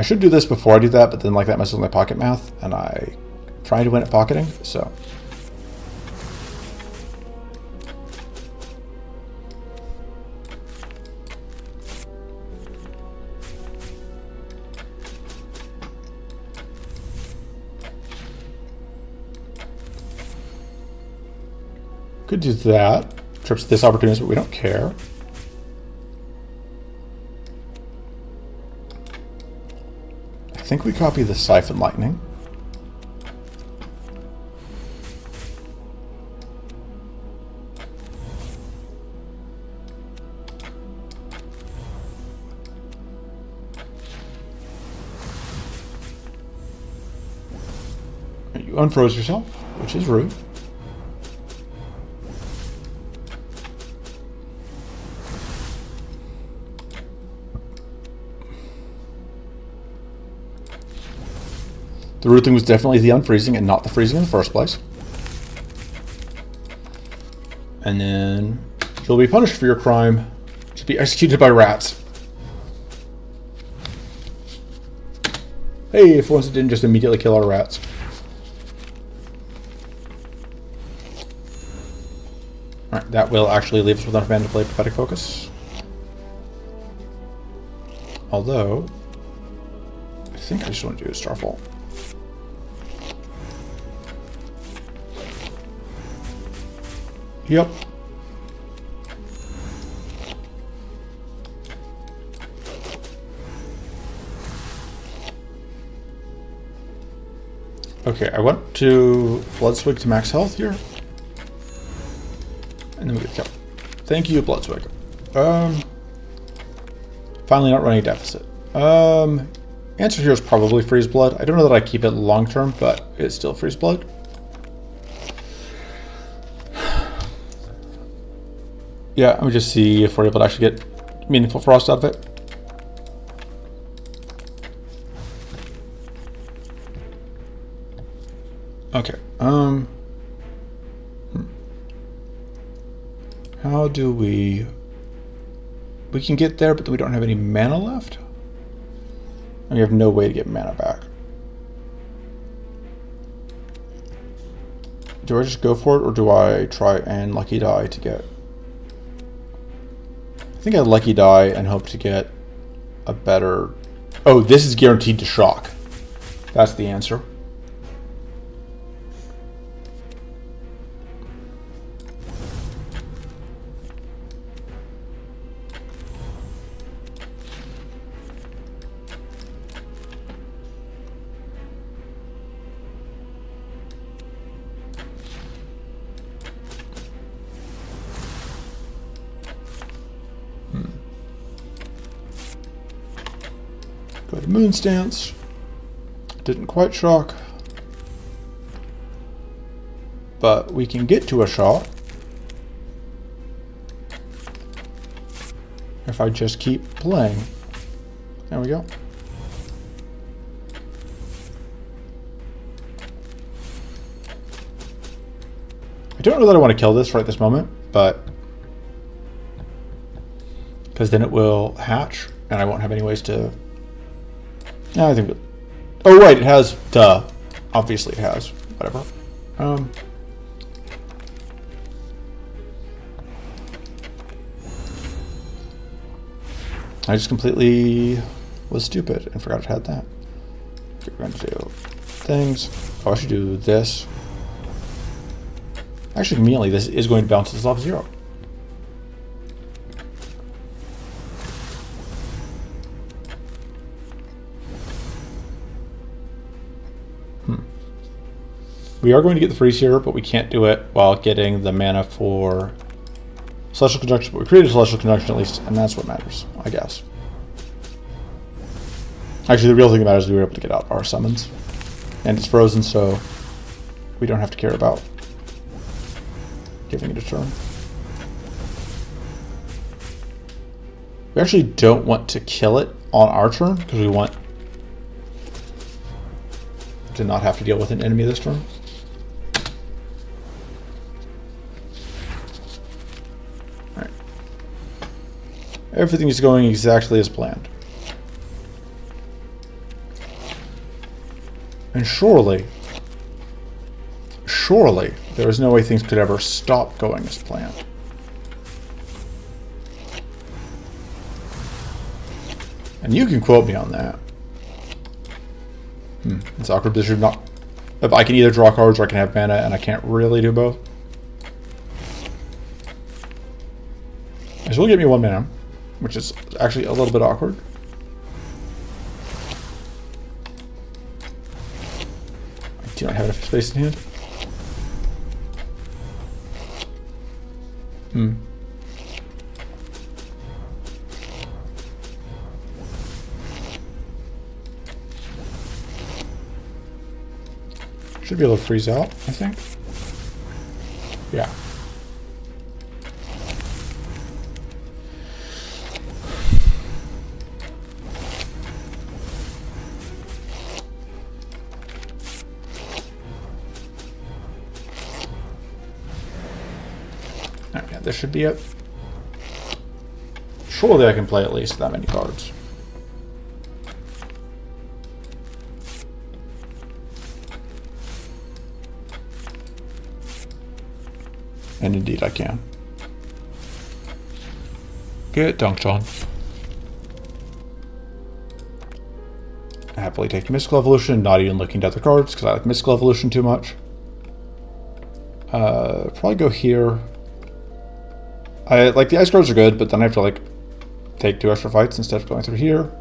should do this before I do that, but then like that messes with my pocket math, and I try to win at pocketing, so... could do that. Trips this opportunity, but we don't care. I think we copy the Siphon Lightning. You unfroze yourself, which is rude. The rude thing was definitely the unfreezing and not the freezing in the first place. And then you'll be punished for your crime to be executed by rats. Hey, if once it didn't just immediately kill our rats. Alright, that will actually leave us with enough mana to play Prophetic Focus. Although, I think I just want to do a Starfall. Yep. Okay, I went to Bloodswig to max health here. And then we get killed. Thank you, Bloodswig. Finally not running a deficit. Answer here is probably Freeze Blood. I don't know that I keep it long term, but it's still Freeze Blood. Yeah, let me just see if we're able to actually get meaningful frost out of it. Hmm. How do we can get there, but we don't have any mana left? And we have no way to get mana back. Do I just go for it, or do I try and lucky die to get... I think I lucky die and hope to get a better... Oh, this is guaranteed to shock. That's the answer. Go to Moon Stance. Didn't quite shock. But we can get to a shot if I just keep playing. There we go. I don't know that I want to kill this right this moment, but because then it will hatch and I won't have any ways to... Yeah, I think... Oh, right, it has... Duh. Obviously it has. Whatever. I just completely was stupid and forgot it had that. Okay, we're going to do things. Oh, I should do this. Actually, conveniently, this is going to bounce this off 0. We are going to get the freeze here, but we can't do it while getting the mana for Celestial Conjunction. But we created Celestial Conjunction at least, and that's what matters, I guess. Actually, the real thing that matters is we were able to get out our summons. And it's frozen, so we don't have to care about giving it a turn. We actually don't want to kill it on our turn, because we want to not have to deal with an enemy this turn. Alright. Everything is going exactly as planned. And surely, there is no way things could ever stop going as planned. And you can quote me on that. It's awkward position. Not if I can either draw cards or I can have mana, and I can't really do both. This will give me 1 mana, which is actually a little bit awkward. I do not have enough space in hand. Should be able to freeze out, I think. Yeah. Alright, yeah, this should be it. Surely I can play at least that many cards. And indeed I can. Get dunked on. I happily take Mystical Evolution, not even looking at other cards, because I like Mystical Evolution too much. Probably go here. I like the ice cards are good, but then I have to like take 2 extra fights instead of going through here.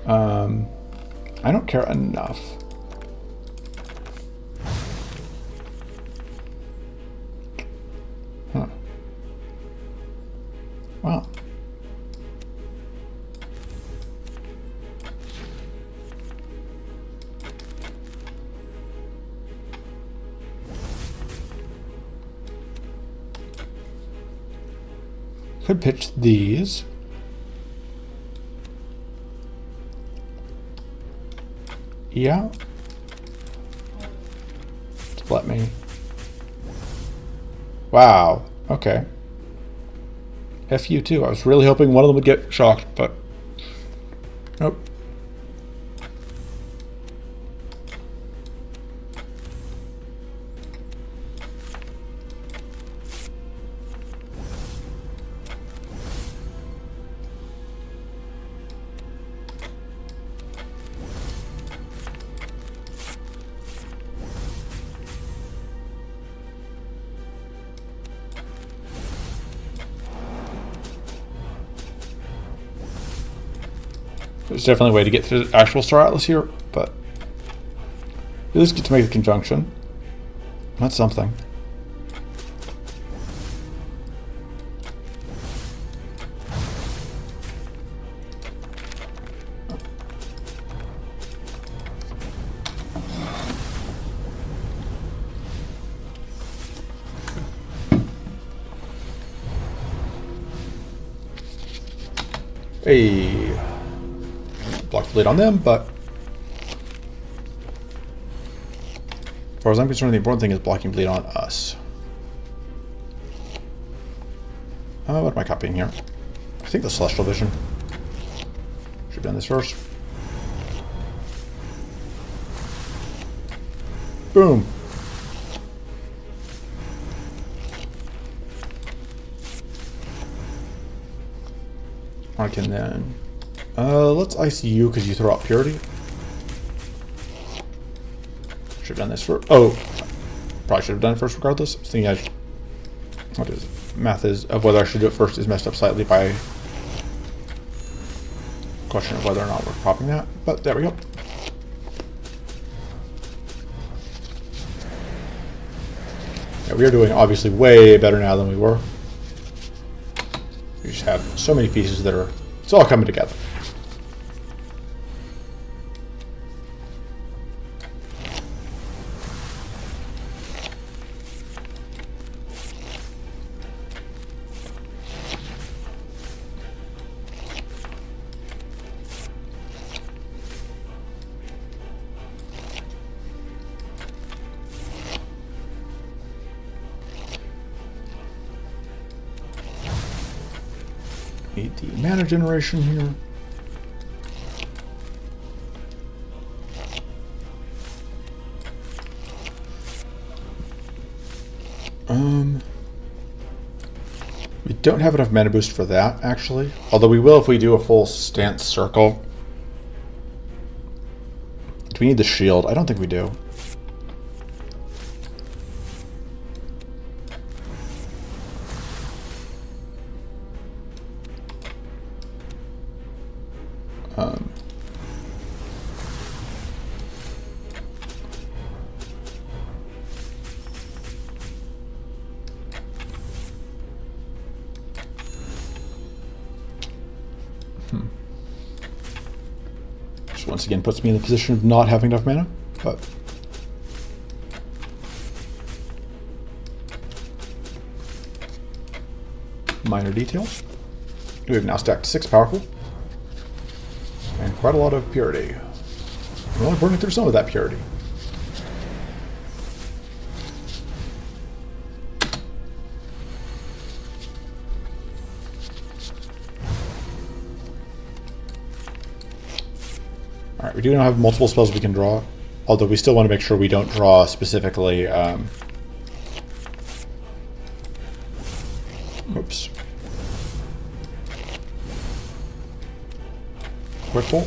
I don't care enough. Huh. Wow. Could pitch these. let me. Wow. Okay. F you too. I was really hoping one of them would get shocked, but nope. There's definitely a way to get to the actual Star Atlas here, but at least get to make the conjunction. That's something. Hey. Block the lead on them, but as far as I'm concerned, the important thing is blocking bleed on us. What am I copying here? I think the Celestial Vision. Should have done this first. Boom. I can then let's ice you because you throw out purity. Should have done this first. Oh, probably should have done it first regardless. I was thinking what is it? Math is of whether I should do it first is messed up slightly by question of whether or not we're popping that. But there we go. Yeah, we are doing obviously way better now than we were. We just have so many pieces that are, it's all coming together. Need the mana generation here. We don't have enough mana boost for that, actually. Although we will if we do a full stance circle. Do we need the shield? I don't think we do. Which once again puts me in the position of not having enough mana, but minor details. We have now stacked 6 powerful and quite a lot of purity. We're only burning through some of that purity. Alright, we do now have multiple spells we can draw, although we still want to make sure we don't draw specifically, oops. Quick pull.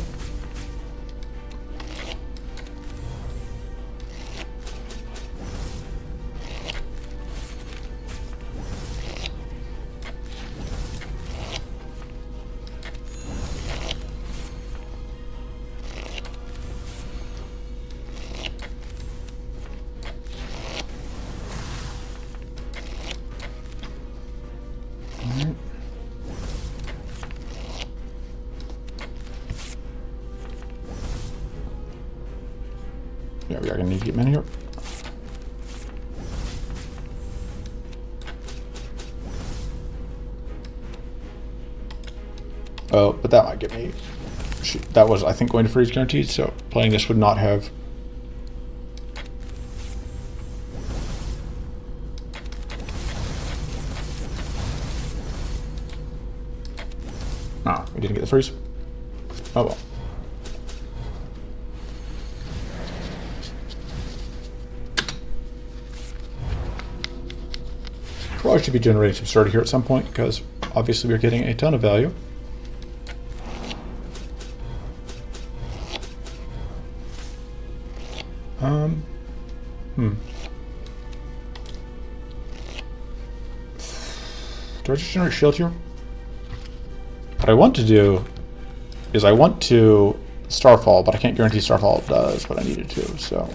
Yeah, we are going to need to get mana here. Oh, but that might get me... Shoot, that was, I think, going to freeze guaranteed, so playing this would not have... Ah, we didn't get the freeze. Oh well. Probably should be generating some starter here at some point, because obviously we're getting a ton of value. Do I just generate shield here? What I want to do is I want to Starfall, but I can't guarantee Starfall does what I needed to, so.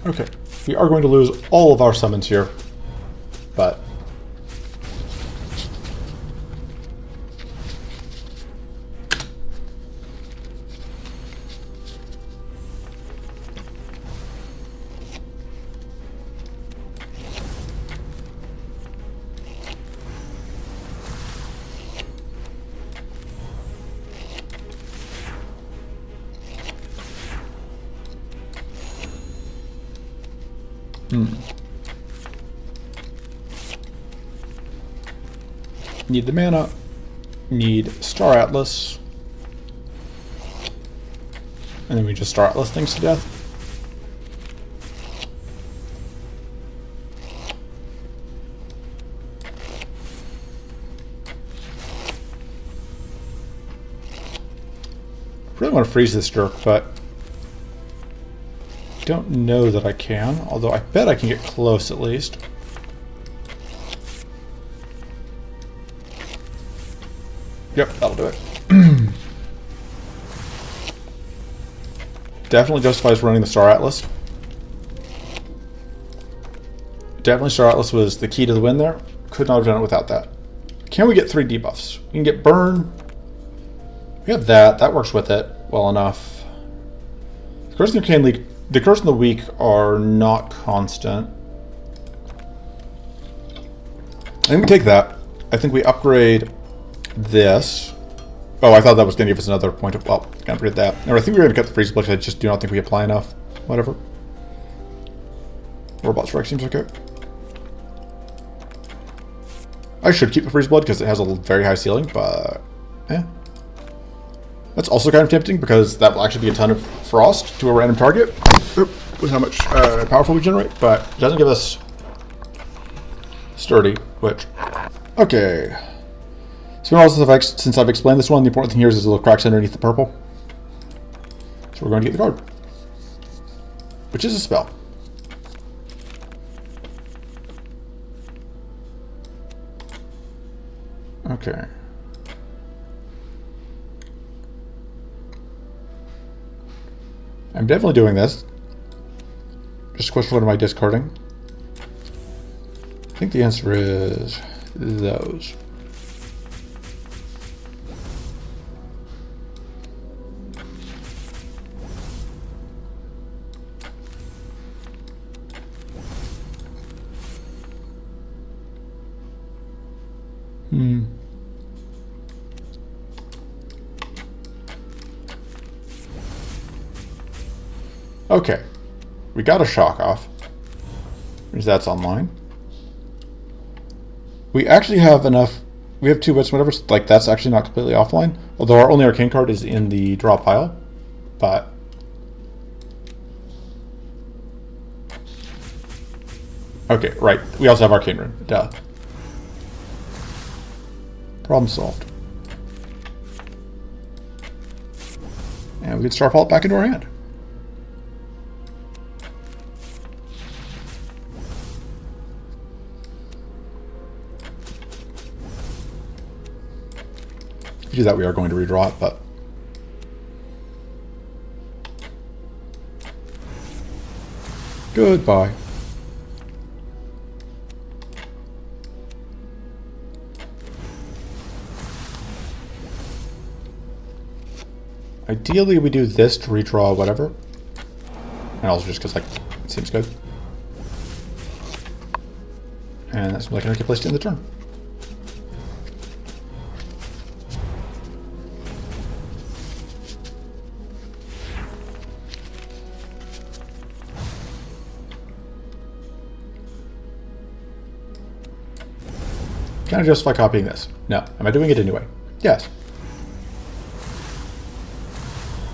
Okay, we are going to lose all of our summons here, but need the mana, need Star Atlas, and then we just Star Atlas things to death. I really want to freeze this jerk, but I don't know that I can, although I bet I can get close at least. Yep, that'll do it. Definitely justifies running the Star Atlas. Definitely Star Atlas was the key to the win there. Could not have done it without that. Can we get 3 debuffs? We can get Burn. We have that. That works with it well enough. The Curse and the Arcane Leak, the Curse and the Weak are not constant. I think we take that. I think we upgrade this. Oh, I thought that was going to give us another point of... Well, can't upgrade that. Or I think we're going to cut the freeze blood because I just do not think we apply enough. Whatever. Robot Strike seems okay. I should keep the freeze blood because it has a very high ceiling, but... eh. That's also kind of tempting because that will actually be a ton of frost to a random target with how much powerful we generate, but it doesn't give us sturdy, which... Okay. Since I've explained this one, the important thing here is there's little cracks underneath the purple. So we're going to get the card. Which is a spell. Okay. I'm definitely doing this. Just a question, what am I discarding? I think the answer is those. Okay, we got a shock off, because that's online. We actually have enough, we have 2 bits, whatever, like that's actually not completely offline, although our only arcane card is in the draw pile, but... Okay, right, we also have Arcane Rune, duh. Problem solved. And we can Starfall it back into our hand. To do that, we are going to redraw it, but... Goodbye. Ideally, we do this to redraw whatever. And also just because, like, it seems good. And that's like an okay place to end the turn. Can I justify copying this? No. Am I doing it anyway? Yes.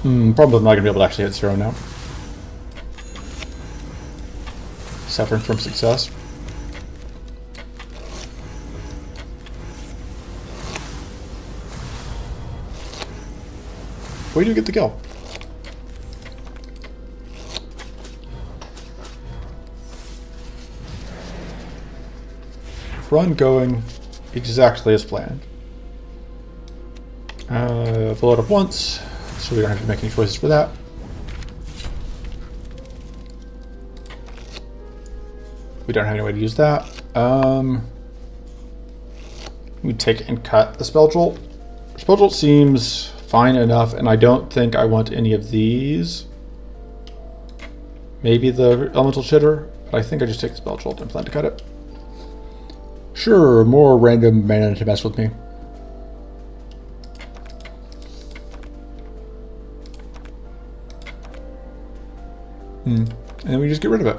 Probably not going to be able to actually hit 0 now. Suffering from success. Where do you get the kill? Run going exactly as planned. Fill it up once, so we don't have to make any choices for that. We don't have any way to use that. We take and cut the Spell Jolt. Spell Jolt seems fine enough, and I don't think I want any of these. Maybe the Elemental Chitter, but I think I just take the Spell Jolt and plan to cut it. Sure, more random mana to mess with me. And then we just get rid of it.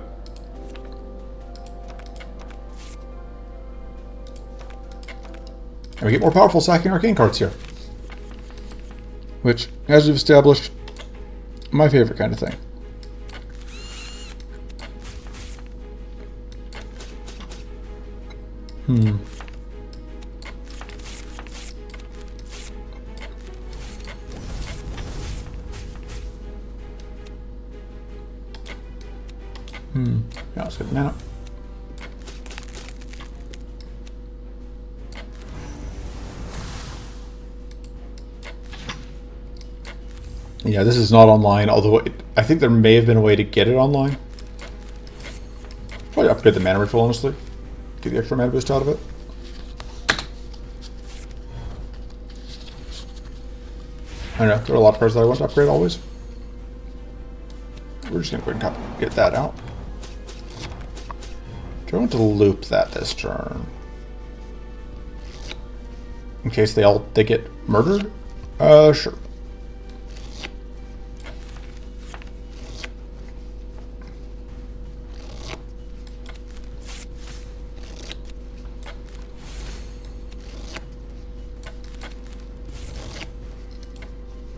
And we get more powerful sacking arcane cards here. Which, as we've established, my favorite kind of thing. Yeah, let's get them out. Yeah, this is not online, although I think there may have been a way to get it online. Probably upgrade the mana ritual, honestly. Get the extra mana boost out of it. I don't know, there are a lot of cards that I want to upgrade always. We're just going to go ahead and get that out. Do I want to loop that this turn? In case they get murdered? Sure.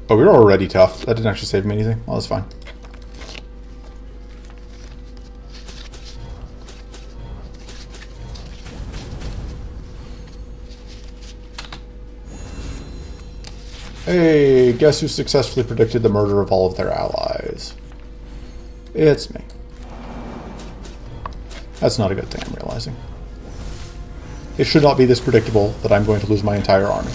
Oh, we were already tough. That didn't actually save me anything. Well, that's fine. Hey, guess who successfully predicted the murder of all of their allies? It's me. That's not a good thing, I'm realizing. It should not be this predictable that I'm going to lose my entire army.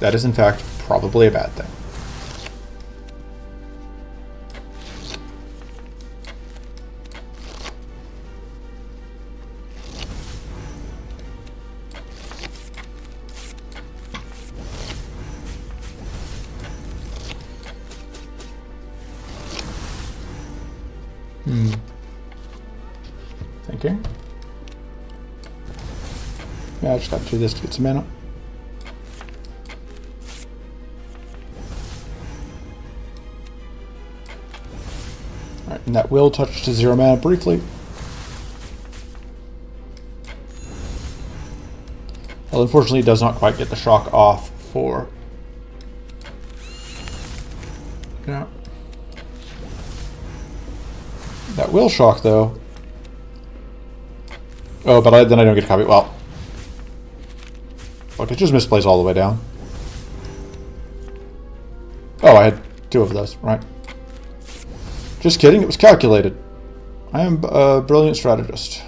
That is, in fact, probably a bad thing. Thinking. Yeah, I just got to do this to get some mana. Alright, and that will touch to 0 mana briefly. Well, unfortunately, it does not quite get the shock off for... Yeah. That will shock, though. Oh, but then I don't get a copy. Well, look, it just misplays all the way down. Oh, I had 2 of those, right? Just kidding, it was calculated. I am a brilliant strategist.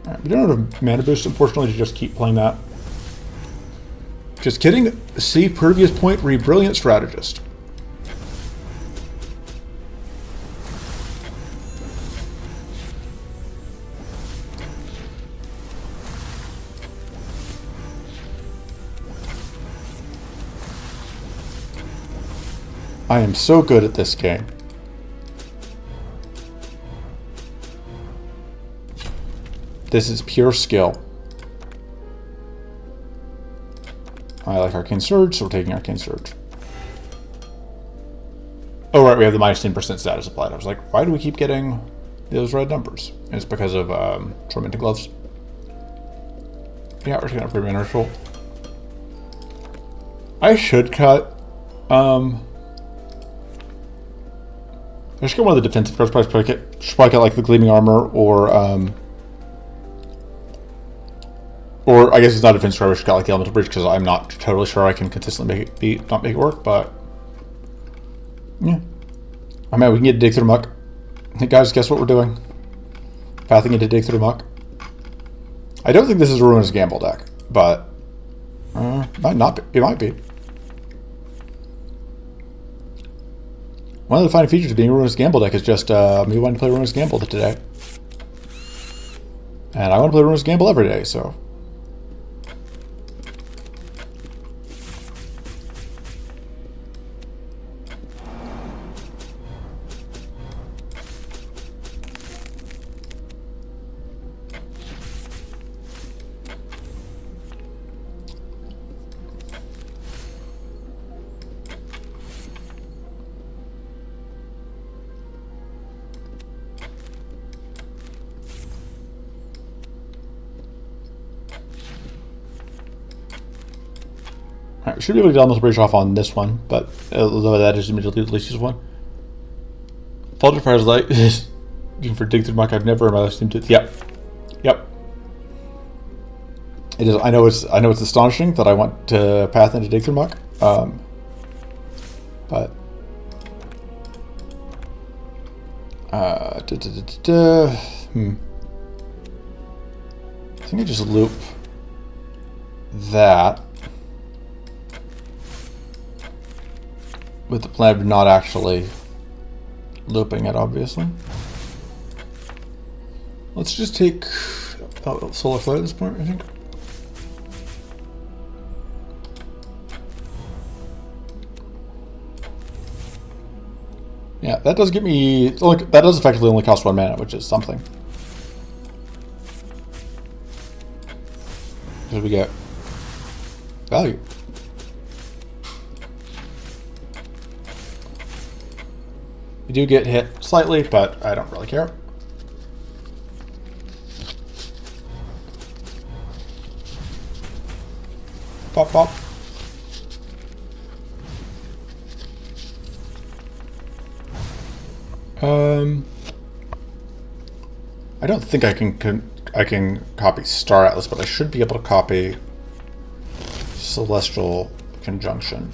Alright, we don't have a mana boost, unfortunately, to just keep playing that. Just kidding. See previous point, read brilliant strategist. I am so good at this game. This is pure skill. I like Arcane Surge, so we're taking Arcane Surge. Oh, right, we have the minus 10% status applied. I was like, why do we keep getting those red numbers? And it's because of Tormented Gloves. Yeah, we're taking a pretty ritual. I should cut. I should get one of the defensive cards. Probably get like the Gleaming Armor or I guess it's not a defensive card. I should get like the Elemental Breach because I'm not totally sure I can consistently not make it work. But yeah, I mean we can get Dig Through the Muck. Hey guys, guess what we're doing? Pathing into Dig Through the Muck. I don't think this is a Ruinous Gamble deck, but might not be. It might be. One of the fine features of being a Ruinous Gamble deck is just me wanting to play Ruinous Gamble today. And I want to play Ruinous Gamble every day, so. Alright, we should be able to get Elemental Breach off on this one, but although that is immediately the least used one. Falter Fire's Light is for Dig Through the Muck. I've never in my life seen to. Yep. It is. I know it's astonishing that I want to path into Dig Through the Muck. But I think I just loop that with the plan of not actually looping it, obviously. Let's just take Solar Flare at this point, I think. Yeah, that does get me. That does effectively only cost 1 mana, which is something. Because we get value. We do get hit slightly, but I don't really care. Pop, pop. I don't think I can copy Star Atlas, but I should be able to copy Celestial Conjunction.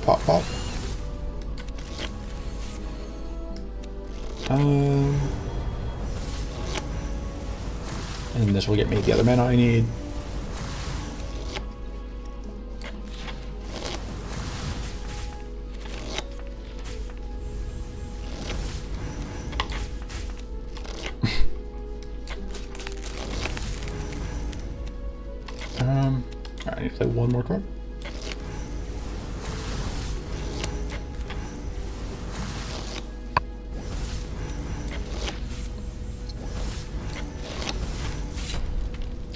Pop, pop. And this will get me the other mana I need. I need to play one more card.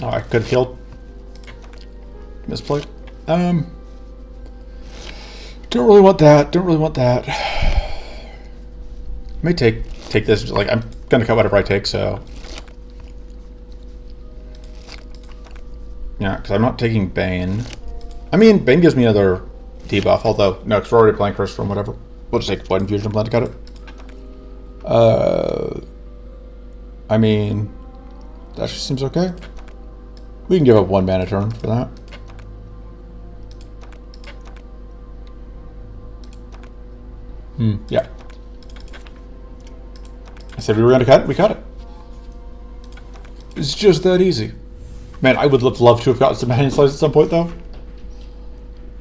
Oh, I could have killed. Misplayed. Don't really want that. Don't really want that. I may take this. Like I'm gonna cut whatever I take. So yeah, because I'm not taking Bane. I mean, Bane gives me another debuff. Although no, because we're already playing Curse from whatever. We'll just take Blood Infusion Plan to cut it. I mean, that just seems okay. We can give up 1 mana turn for that. Yeah. I said we were going to cut it, we cut it. It's just that easy. Man, I would love to have gotten some hand slice at some point, though.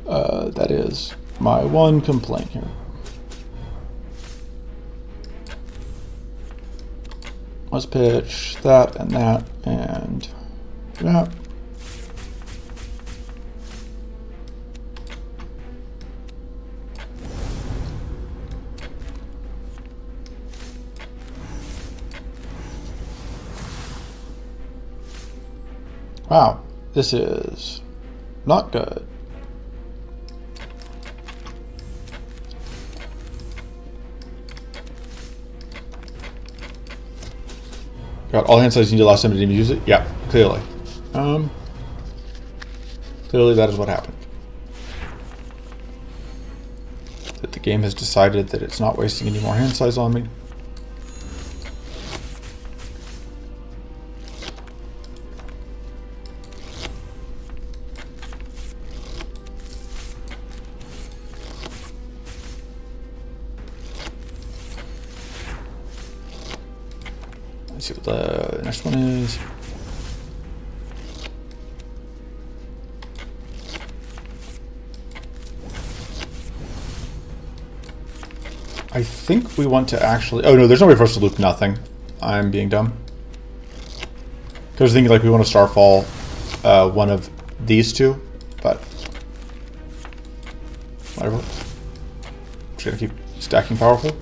That is my one complaint here. Let's pitch that, and Yeah. Wow, this is not good. Got all hand sizes you need last time I didn't use it? Yeah, clearly. Clearly that is what happened. That the game has decided that it's not wasting any more hand size on me. Let's see what the next one is. I think we want to actually... Oh no, there's no way for us to loop nothing. I'm being dumb. Because I was thinking like we want to starfall one of these two, but... whatever. Just gonna keep stacking powerful.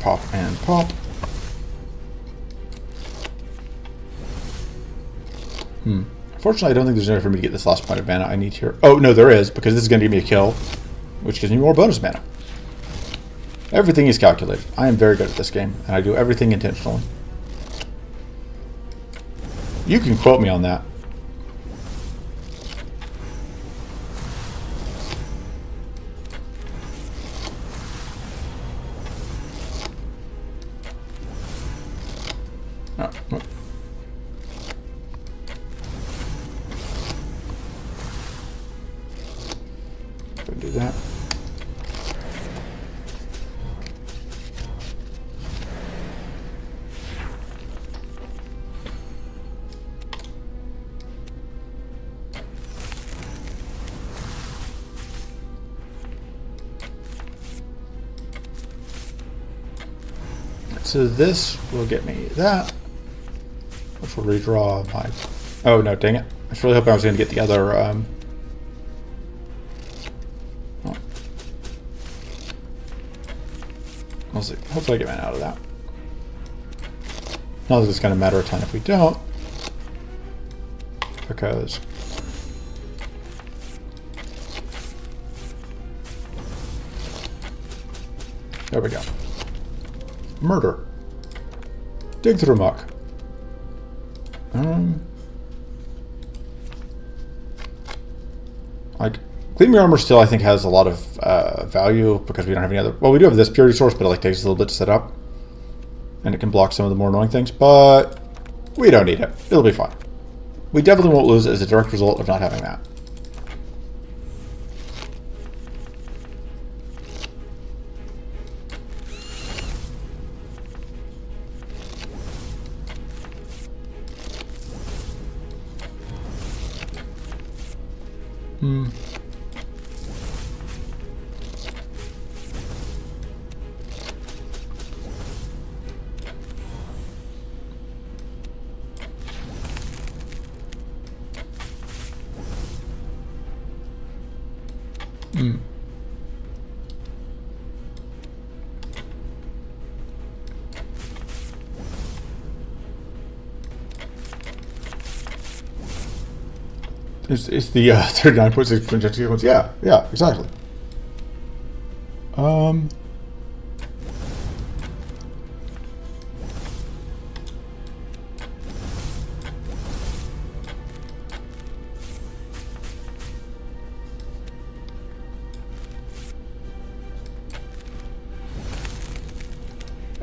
Pop and pop. Unfortunately, I don't think there's enough for me to get this last point of mana I need here. Oh, no, there is, because this is going to give me a kill, which gives me more bonus mana. Everything is calculated. I am very good at this game, and I do everything intentionally. You can quote me on that. Oh, oh. Don't do that. So this will get me that, which will redraw my... Oh no, dang it. I was really hoping I was going to get the other... Oh. We'll see. Hopefully I get mana out of that. Not that it's going to matter a ton if we don't, because... There we go. Murder. Dig through muck. Like, Gleam Your Armor still, I think, has a lot of value because we don't have any other... Well, we do have this Purity Source, but it like takes a little bit to set up. And it can block some of the more annoying things, but we don't need it. It'll be fine. We definitely won't lose it as a direct result of not having that. It's the 39.6% sequence. Yeah, exactly.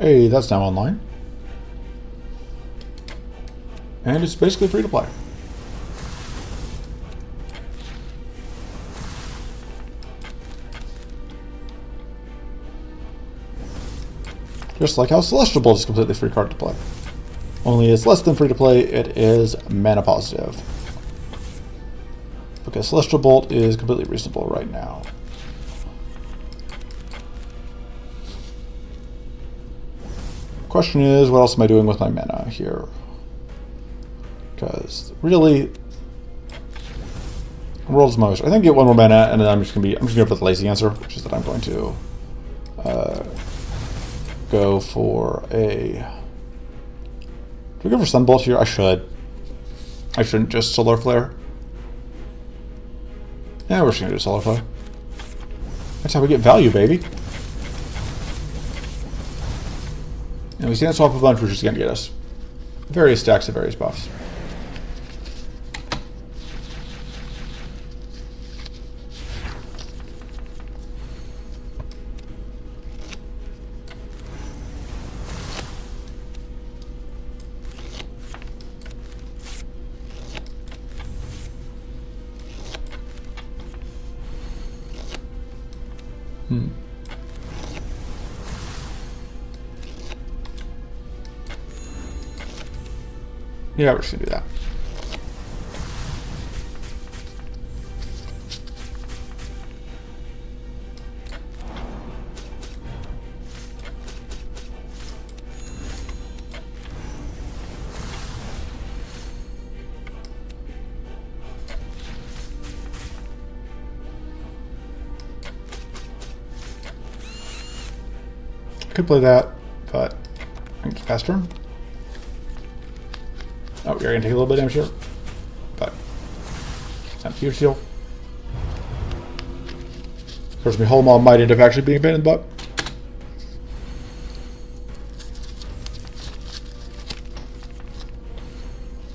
Hey, that's now online. And it's basically free to play. Just like how Celestial Bolt is a completely free card to play. Only it's less than free to play, it is mana positive. Because Celestial Bolt is completely reasonable right now. Question is, what else am I doing with my mana here? Because really, world's most. I think I get one more mana, and then I'm just gonna go for the lazy answer, which is that I'm going to go for a. Do we go for Sunbolt here? I should. I shouldn't just Solar Flare. Yeah, we're just gonna do Solar Flare. That's how we get value, baby. And we see that swap a bunch, which is gonna get us various stacks of various buffs. Yeah, we're just gonna do that. Could play that, but I can just pass turn. Oh, you're gonna take a little bit of damage here, but it's not a huge deal. Of course, my whole mob might end up actually being a pain in the butt.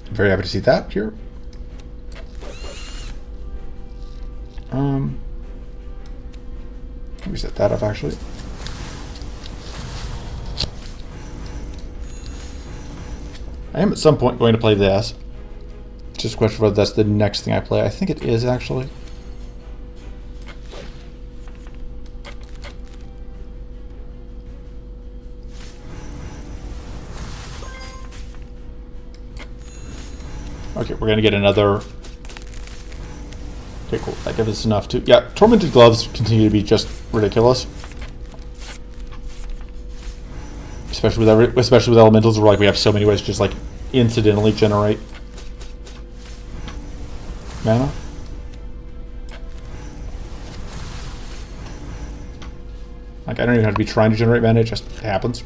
I'm very happy to see that here. Let me set that up actually. I am at some point going to play this. Just a question of whether that's the next thing I play. I think it is actually. Okay, we're gonna get another. Okay, cool. That gives us enough to. Yeah, Tormented Gloves continue to be just ridiculous. Especially with elementals, where like we have so many ways to just like incidentally generate mana. Like I don't even have to be trying to generate mana; it just happens.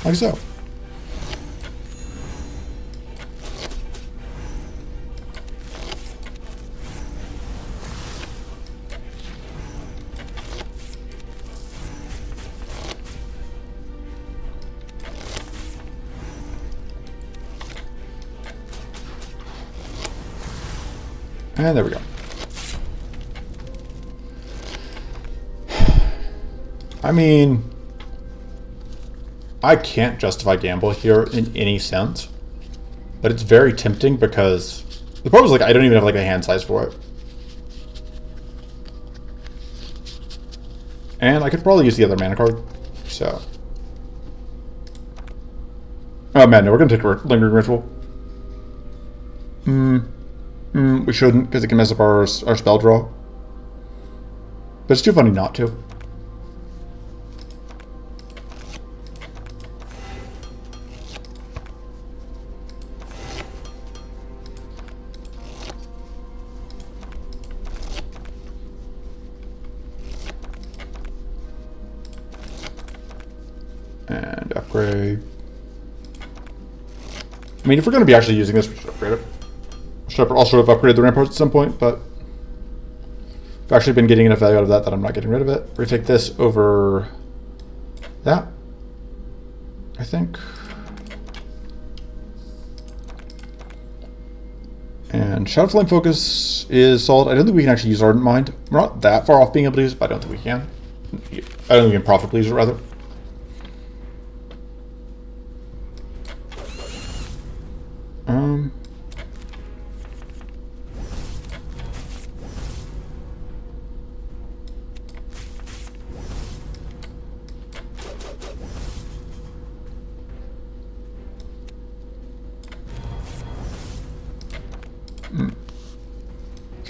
Like so. And there we go. I mean, I can't justify gamble here in any sense, but it's very tempting because the problem is like I don't even have like a hand size for it. And I could probably use the other mana card, so. Oh man, no, we're gonna take Lingering Ritual. We shouldn't, because it can mess up our spell draw. But it's too funny not to. And upgrade. I mean, if we're going to be actually using this, we should upgrade it. I'll sort of upgrade the ramparts at some point, but I've actually been getting enough value out of that I'm not getting rid of it. We're going to take this over that, I think. And Shadow Flame Focus is solid. I don't think we can actually use Ardent Mind. We're not that far off being able to use it, but I don't think we can. I don't think we can profitably use it, rather.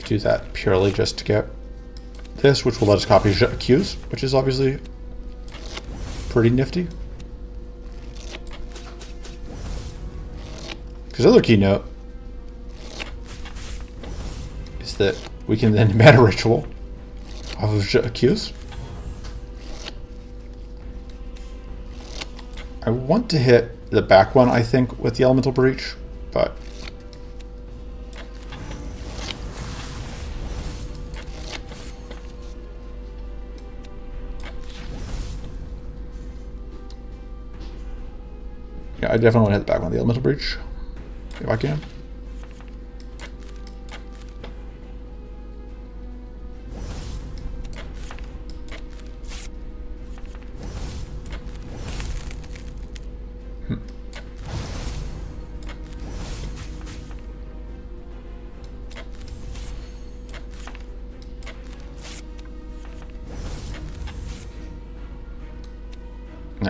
Do that purely just to get this, which will let us copy Qs, which is obviously pretty nifty. Because other keynote is that we can then mana ritual off of Qs. I want to hit the back one, I think, with the Elemental Breach, but yeah, I definitely want to hit the back one of the Elemental Breach, if I can.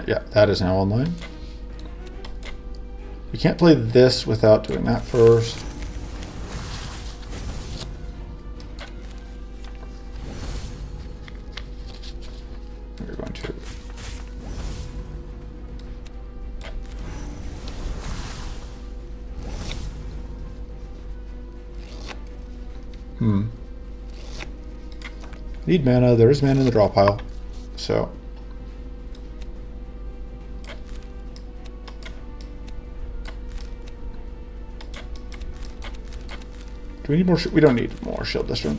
Yeah, that is now online. We can't play this without doing that first. We're going to need mana. There is mana in the draw pile, so do we need more? We don't need more shield this turn.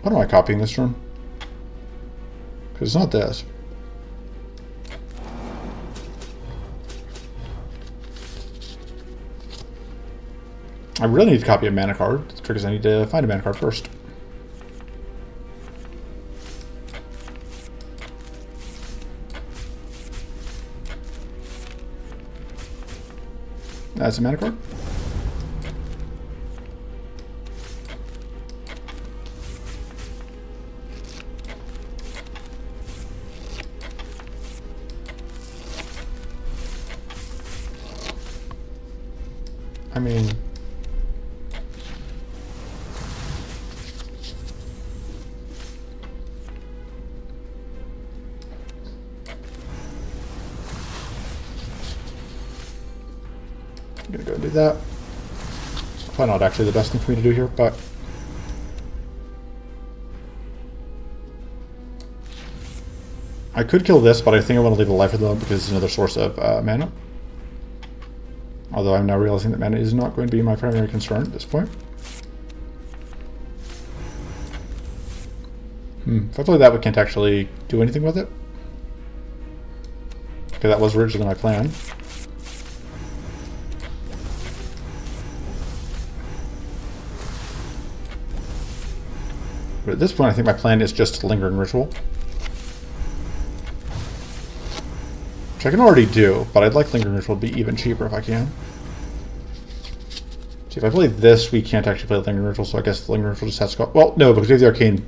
What am I copying this turn? Because it's not this. I really need to copy a mana card. The trick is I need to find a mana card first. That's a mana card. I mean, I'm gonna go and do that. Probably not actually the best thing for me to do here, but I could kill this, but I think I want to leave a life alone because it's another source of mana. Although I'm now realizing that mana is not going to be my primary concern at this point. If I play that, we can't actually do anything with it. Okay, that was originally my plan. But at this point, I think my plan is just to Lingering Ritual. Which I can already do, but I'd like Lingering Ritual to be even cheaper if I can. See, if I play this, we can't actually play Lingering Ritual, so I guess the Lingering Ritual just has to go... Well, no, because we have the Arcane...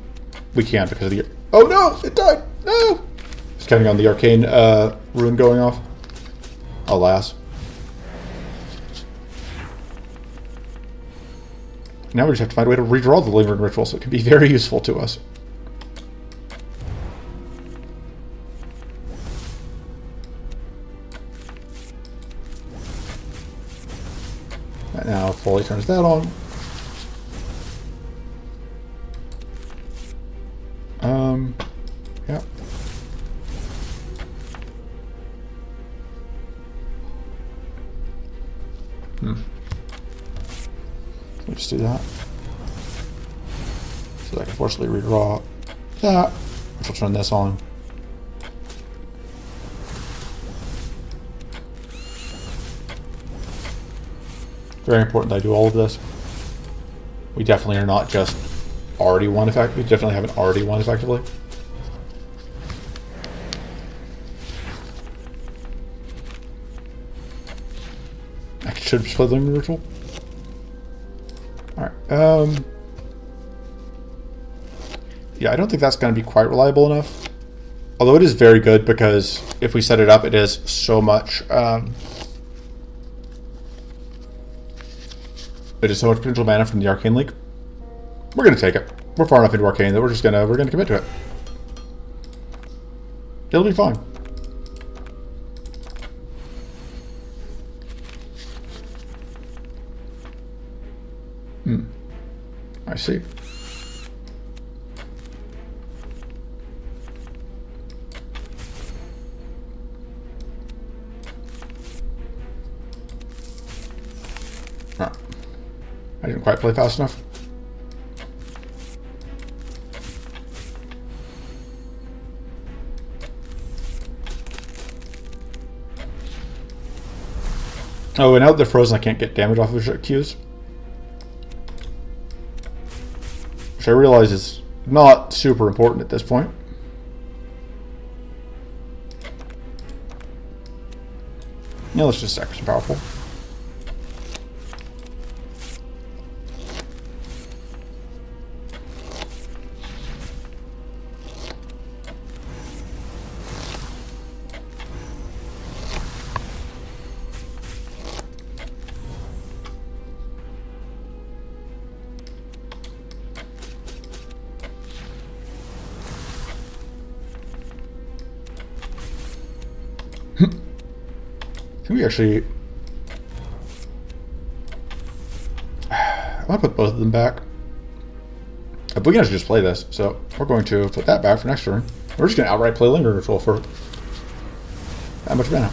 We can because of the... Oh no! It died! No! Just counting on the Arcane rune going off. Alas. Now we just have to find a way to redraw the Lingering Ritual, so it can be very useful to us. That now fully turns that on. Yeah. Let me just do that. So I can forcibly redraw that, which will turn this on. Very important that I do all of this. We definitely are not just already won effectively. We definitely haven't already won effectively. I should have played the ritual. Alright. Yeah, I don't think that's going to be quite reliable enough. Although it is very good because if we set it up, it is so much. It is so much potential mana from the Arcane League. We're gonna take it. We're far enough into Arcane that we're gonna commit to it. It'll be fine. I see. Oh. I didn't quite play fast enough. Oh, and now that they're frozen, I can't get damage off of Qs. Which I realize is not super important at this point. Yeah, let's just extra powerful. Can we actually... I want to put both of them back. But we can actually just play this, so we're going to put that back for next turn. We're just going to outright play Linger Ritual for that much mana.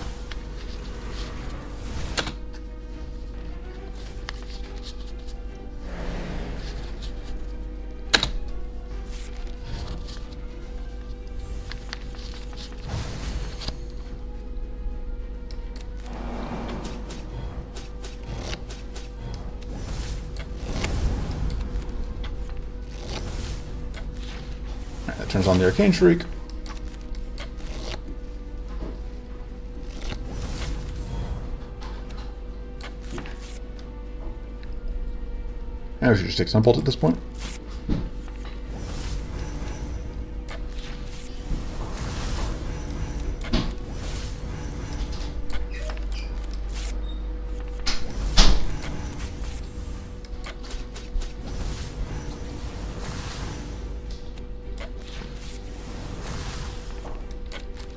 That turns on the Arcane Shriek. And we should just take Sunbolt at this point.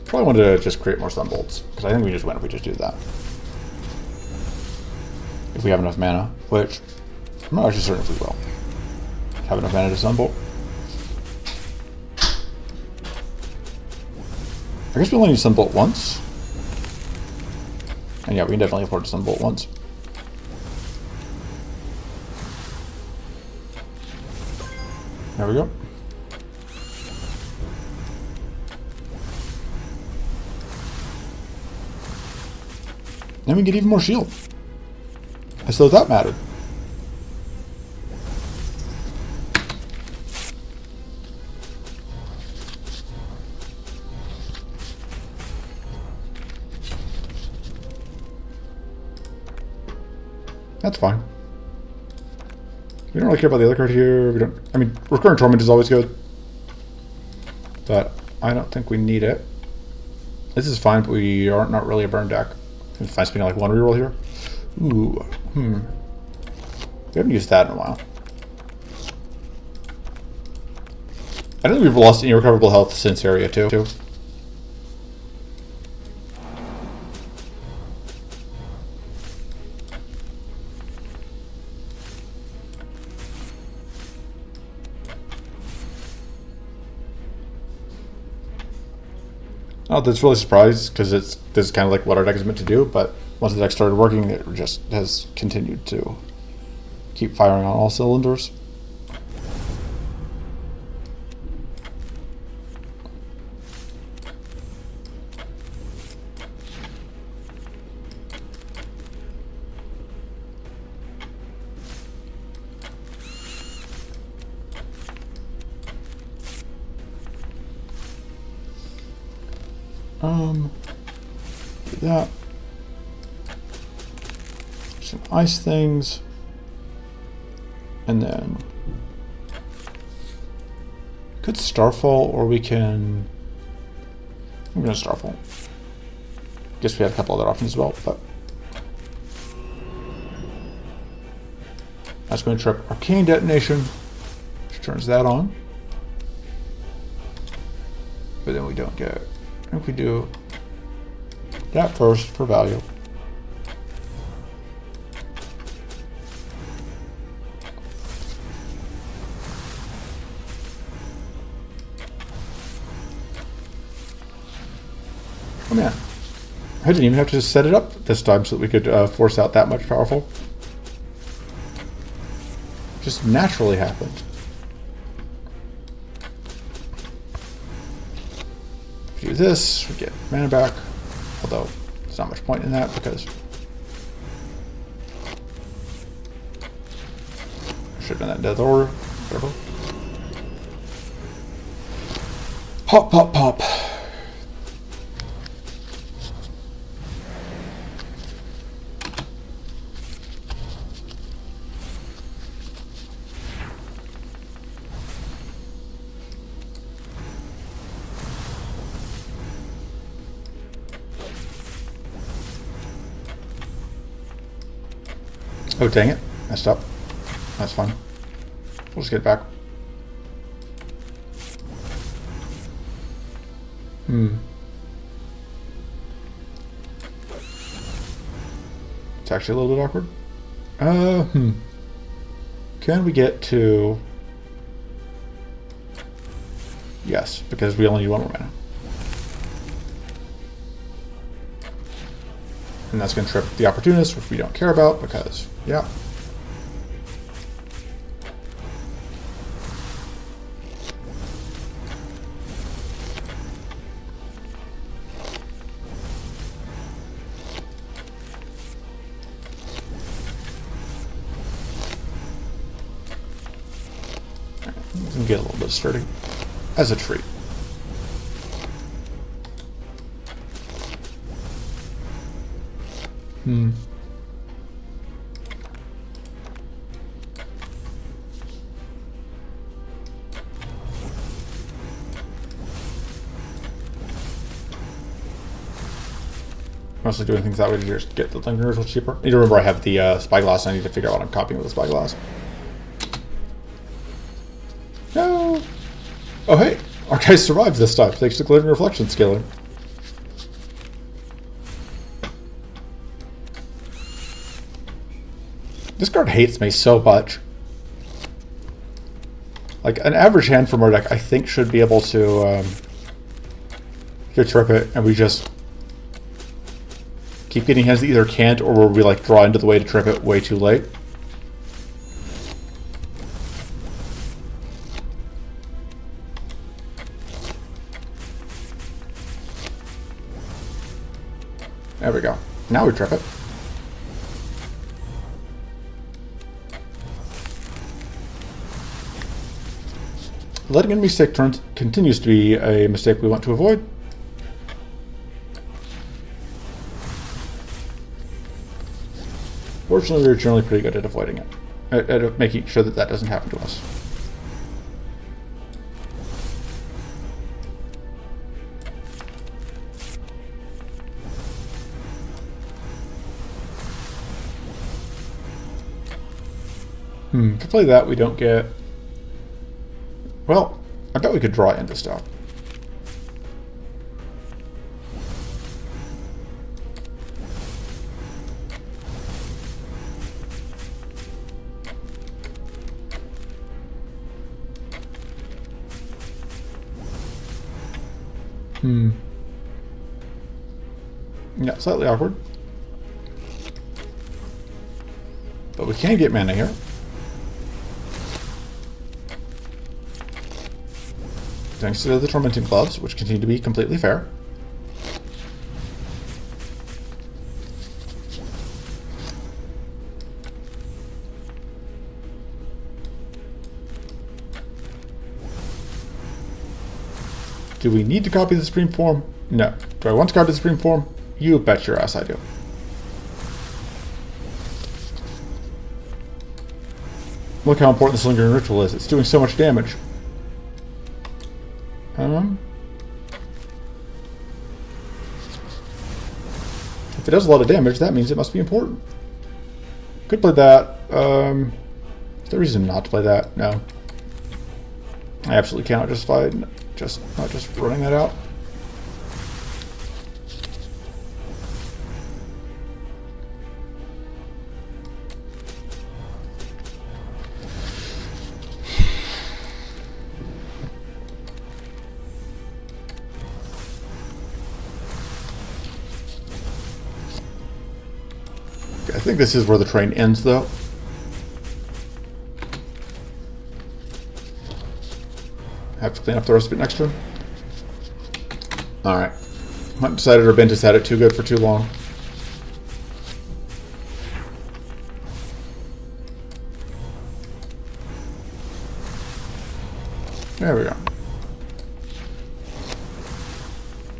Probably wanted to just create more Sunbolts, because I think we just win if we just do that. If we have enough mana, which I'm not actually certain if we will. Have enough mana to Sunbolt. I guess we only need Sunbolt once. And yeah, we can definitely afford to Sunbolt once. There we go. Then we get even more shield. As though that mattered. That's fine. We don't really care about the other card here. We don't. I mean, Recurrent Torment is always good, but I don't think we need it. This is fine, but we are not really a burn deck. If I spend like one reroll here. Ooh. We haven't used that in a while. I don't think we've lost any recoverable health since Area 2. Oh, that's really surprised because this is kind of like what our deck is meant to do, but once the deck started working, it just has continued to keep firing on all cylinders. Do that. Some ice things. And then could Starfall, or we can. I'm gonna Starfall. Guess we have a couple other options as well, but that's going to trip Arcane Detonation, which turns that on. But then we don't get. I think we do that first for value. Oh man, I didn't even have to just set it up this time so that we could force out that much powerful. Just naturally happened. Do this, we get mana back. Although there's not much point in that because I should have done that in death order. Whatever. Pop, pop, pop. Oh, dang it. Messed up. That's fine. We'll just get it back. It's actually a little bit awkward. Can we get to... Yes, because we only need one more mana. And that's going to trip the Opportunist, which we don't care about because, yeah. We can get a little bit sturdy as a treat. Mostly doing things that way to just get the Linkers a little cheaper. I need to remember I have the Spyglass, and I need to figure out what I'm copying with the Spyglass. No! Oh hey! Our guy survived this time, thanks to Glittering Reflection scaling. This card hates me so much. Like, an average hand from our deck, I think, should be able to trip it, and we just keep getting hands that either can't, or where we, like, draw into the way to trip it way too late. There we go. Now we trip it. Letting enemies take turns continues to be a mistake we want to avoid. Fortunately, we're generally pretty good at avoiding it, at making sure that that doesn't happen to us. To play that, we don't get... Well, I bet we could draw into stuff. Yeah, slightly awkward. But we can get mana here. Thanks to the Tormenting Gloves, which continue to be completely fair. Do we need to copy the Supreme Form? No. Do I want to grab the Supreme Form? You bet your ass I do. Look how important this lingering ritual is. It's doing so much damage. If it does a lot of damage, that means it must be important. Could play that. Is there a reason not to play that? No. I absolutely cannot justify not just running that out. I think this is where the train ends, though. Have to clean up the rest of it next turn. Alright. I've decided our bench has had it too good for too long. There we go.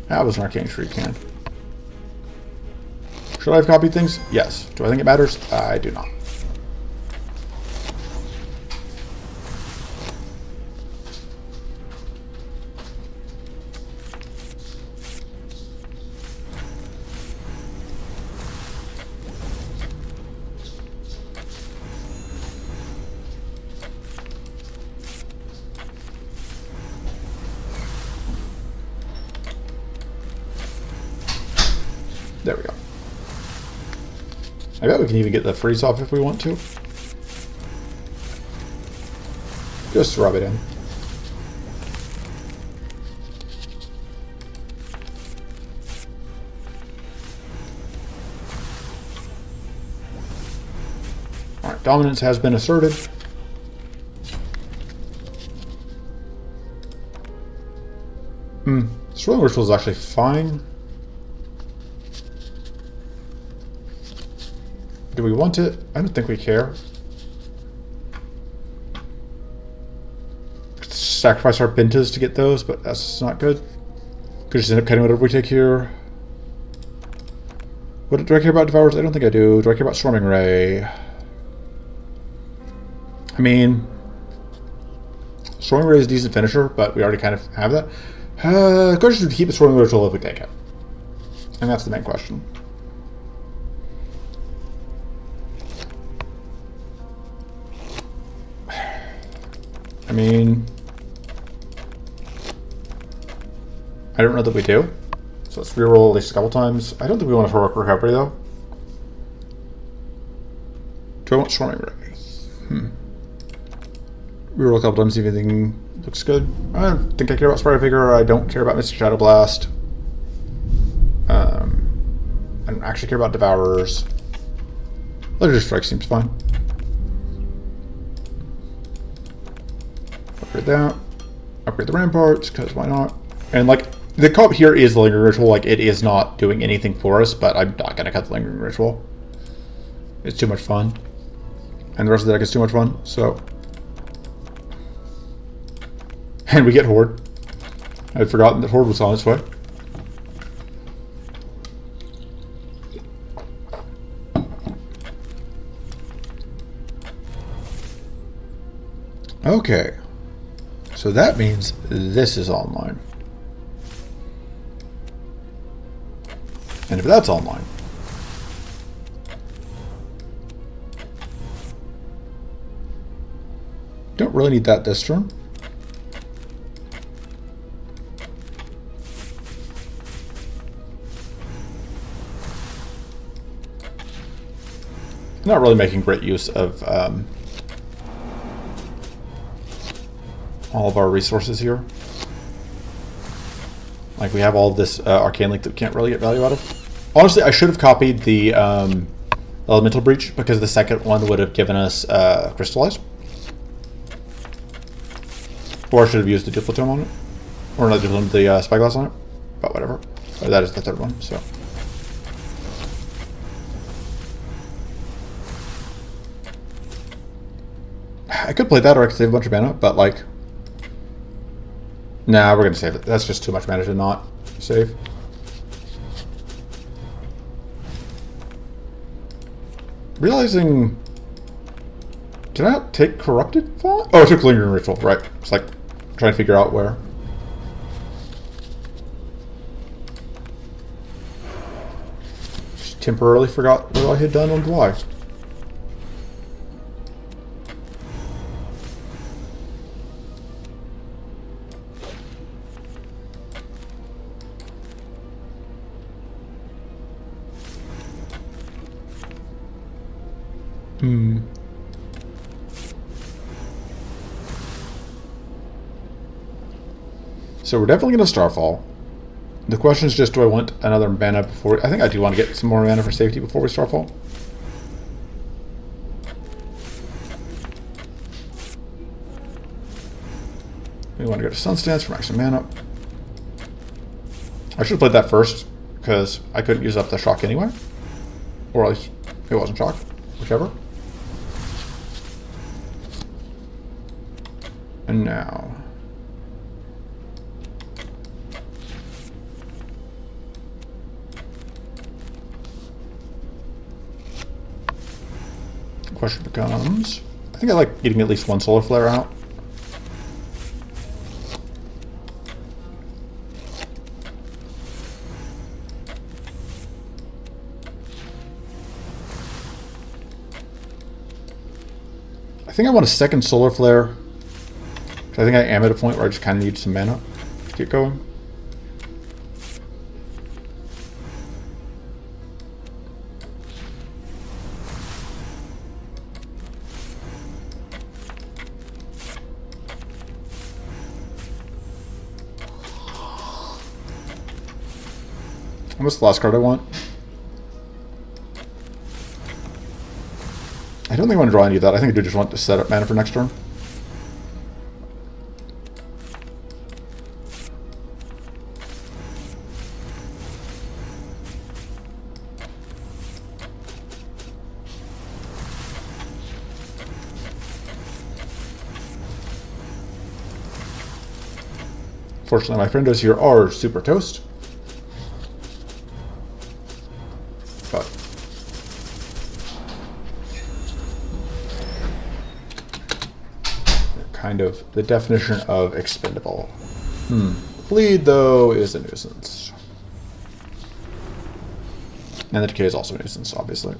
That was an arcane shriek hand. Should I have copied things? Yes. Do I think it matters? I do not. There we go. I bet we can even get the freeze off if we want to. Just rub it in. Alright, dominance has been asserted. Swirling Ritual is actually fine. Do we want it? I don't think we care. Sacrifice our Bintas to get those, but that's not good. Could just end up cutting whatever we take here. What do I care about Devours? I don't think I do. Do I care about Storming Ray? I mean, Storming Ray is a decent finisher, but we already kind of have that. Question is to keep the Storming Ritual if we take it. And that's the main question. I mean, I don't know that we do. So let's reroll at least a couple times. I don't think we want a heroic recovery though. Do I want Storming Ray? Reroll a couple times, see if anything looks good. I don't think I care about Spider Vigor. I don't care about Mystic Shadow Blast. I don't actually care about Devourers. Legendary Strike seems fine. Upgrade that. Upgrade the Ramparts, because why not? And like, the co-op here is the Lingering Ritual. Like, it is not doing anything for us, but I'm not going to cut the Lingering Ritual. It's too much fun. And the rest of the deck is too much fun, so. And we get Horde. I'd forgotten that Horde was on its way. Okay. So that means this is online. And if that's online, don't really need that this turn. Not really making great use of all of our resources here. Like, we have all this Arcane Link that we can't really get value out of. Honestly, I should have copied the Elemental Breach, because the second one would have given us Crystallize. Or I should have used the Duplicitome on it. Or not the Spyglass on it. But whatever. That is the third one, so. I could play that, or I could save a bunch of mana, but like... Nah, we're going to save it. That's just too much mana to not save. realizing... Did I not take Corrupted Font? Oh, I took Lingering Ritual, right. It's like trying to figure out where. Just temporarily forgot what I had done on why. So we're definitely going to Starfall. The question is just, do I want another mana before... I think I do want to get some more mana for safety before we Starfall. We want to go to Sunstance for maximum mana. I should have played that first, because I couldn't use up the shock anyway. Or at least it wasn't shock. Whichever. And now... question becomes... I think I like getting at least one Solar Flare out. I think I want a second Solar Flare. I think I am at a point where I just kind of need some mana to get going. What's the last card I want? I don't think I want to draw any of that. I think I do just want to set up mana for next turn. Fortunately, my friendos here are super toast. But they're kind of the definition of expendable. Bleed, though, is a nuisance. And the decay is also a nuisance, obviously.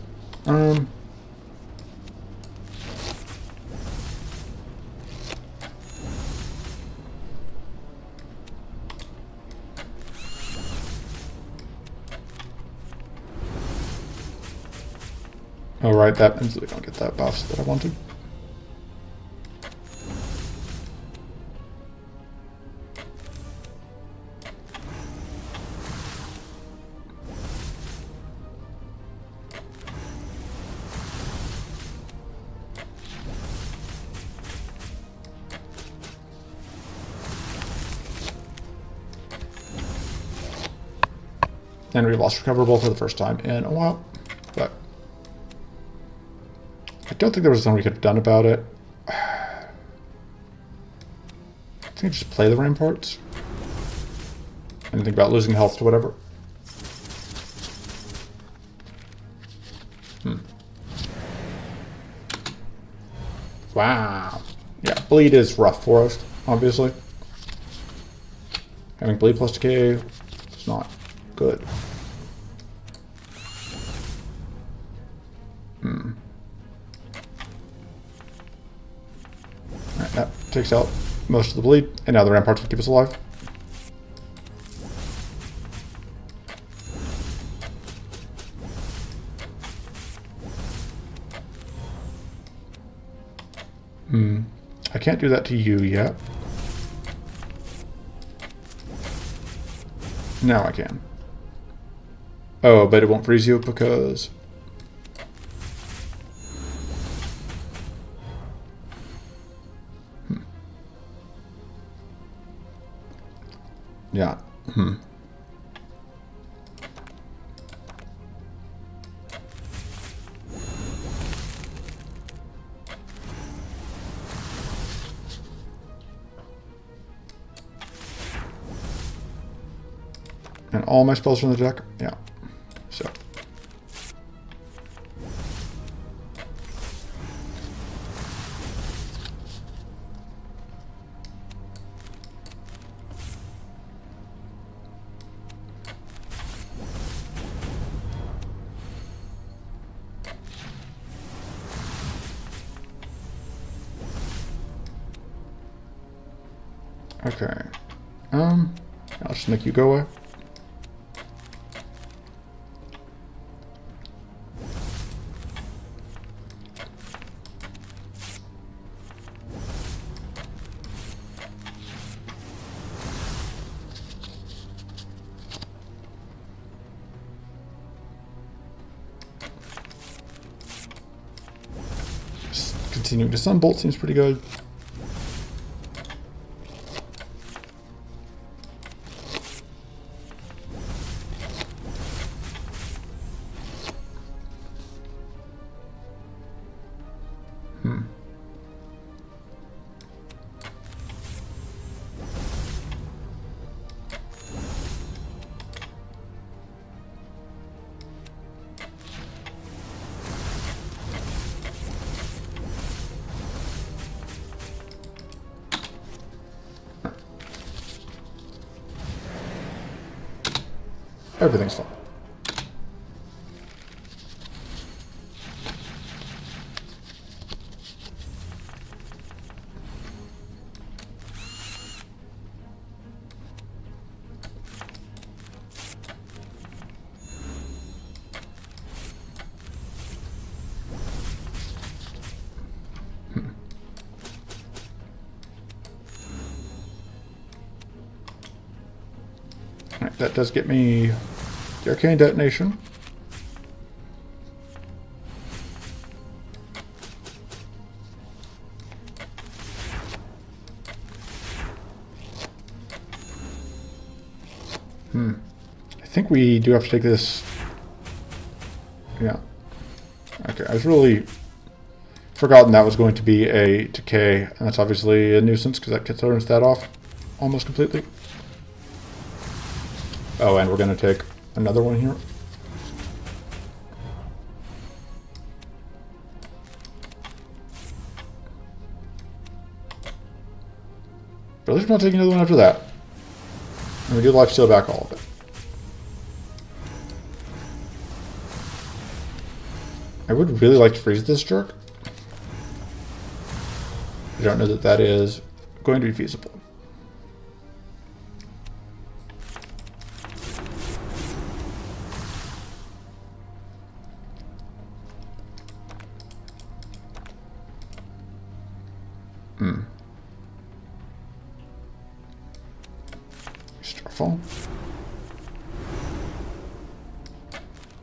Oh, right, that means we don't get that buff that I wanted. And we lost Recoverable for the first time in a while, but I don't think there was something we could have done about it. I think I just play the ramparts. And think about losing health to whatever. Wow. Yeah, bleed is rough for us, obviously. Having bleed plus decay is not good. Alright, that takes out most of the bleed, and now the ramparts will keep us alive. I can't do that to you yet. Now I can. Oh, but it won't freeze you because... Yeah. And all my spells are in the deck? Yeah. So. Okay. I'll just make you go away. Just continuing to Sunbolt seems pretty good. Everything's fine. Alright, that does get me the arcane detonation. I think we do have to take this. Yeah. Okay, I was really forgotten that was going to be a decay, and that's obviously a nuisance because that turns that off almost completely. Oh, and we're going to take another one here. But at least we're not taking another one after that. And we do life steal back all of it. I would really like to freeze this jerk. I don't know that that is going to be feasible. Starfall.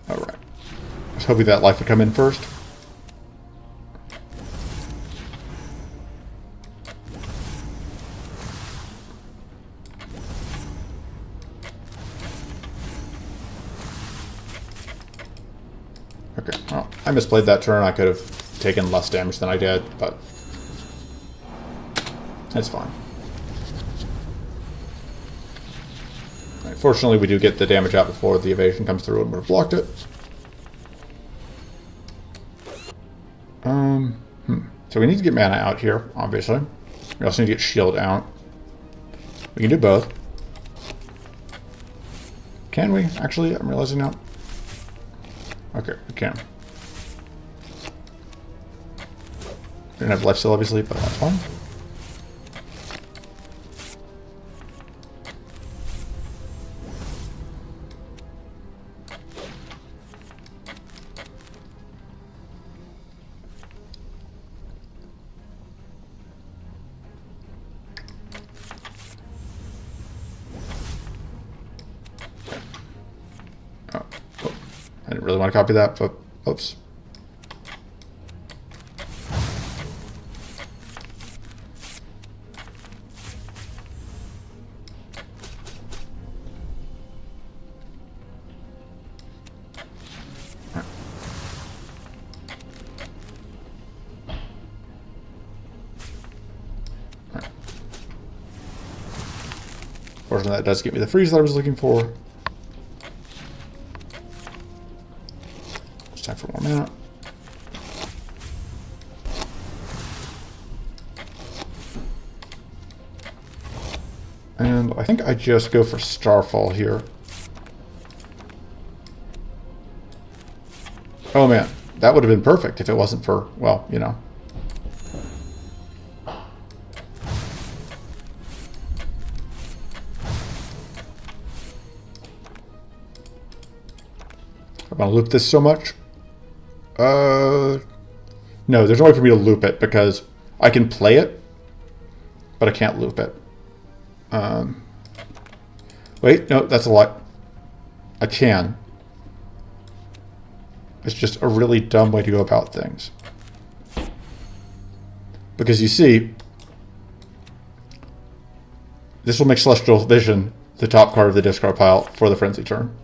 Alright. I was hoping that life would come in first. Okay, well, I misplayed that turn. I could have taken less damage than I did, but it's fine. Right, fortunately, we do get the damage out before the evasion comes through and would have blocked it. So we need to get mana out here, obviously. We also need to get shield out. We can do both. Can we? Actually, I'm realizing now. Okay, we can. We don't have life steal, obviously, but that's fine. I didn't really want to copy that, but oops. Fortunately, that does get me the freeze that I was looking for. Time for more mana. And I think I just go for Starfall here. Oh man, that would have been perfect if it wasn't for, well, you know. want to loop this so much. No, there's no way for me to loop it because I can play it, but I can't loop it. Wait, no, that's a lot. I can. It's just a really dumb way to go about things. Because you see, this will make Celestial Vision the top card of the discard pile for the Frenzy turn.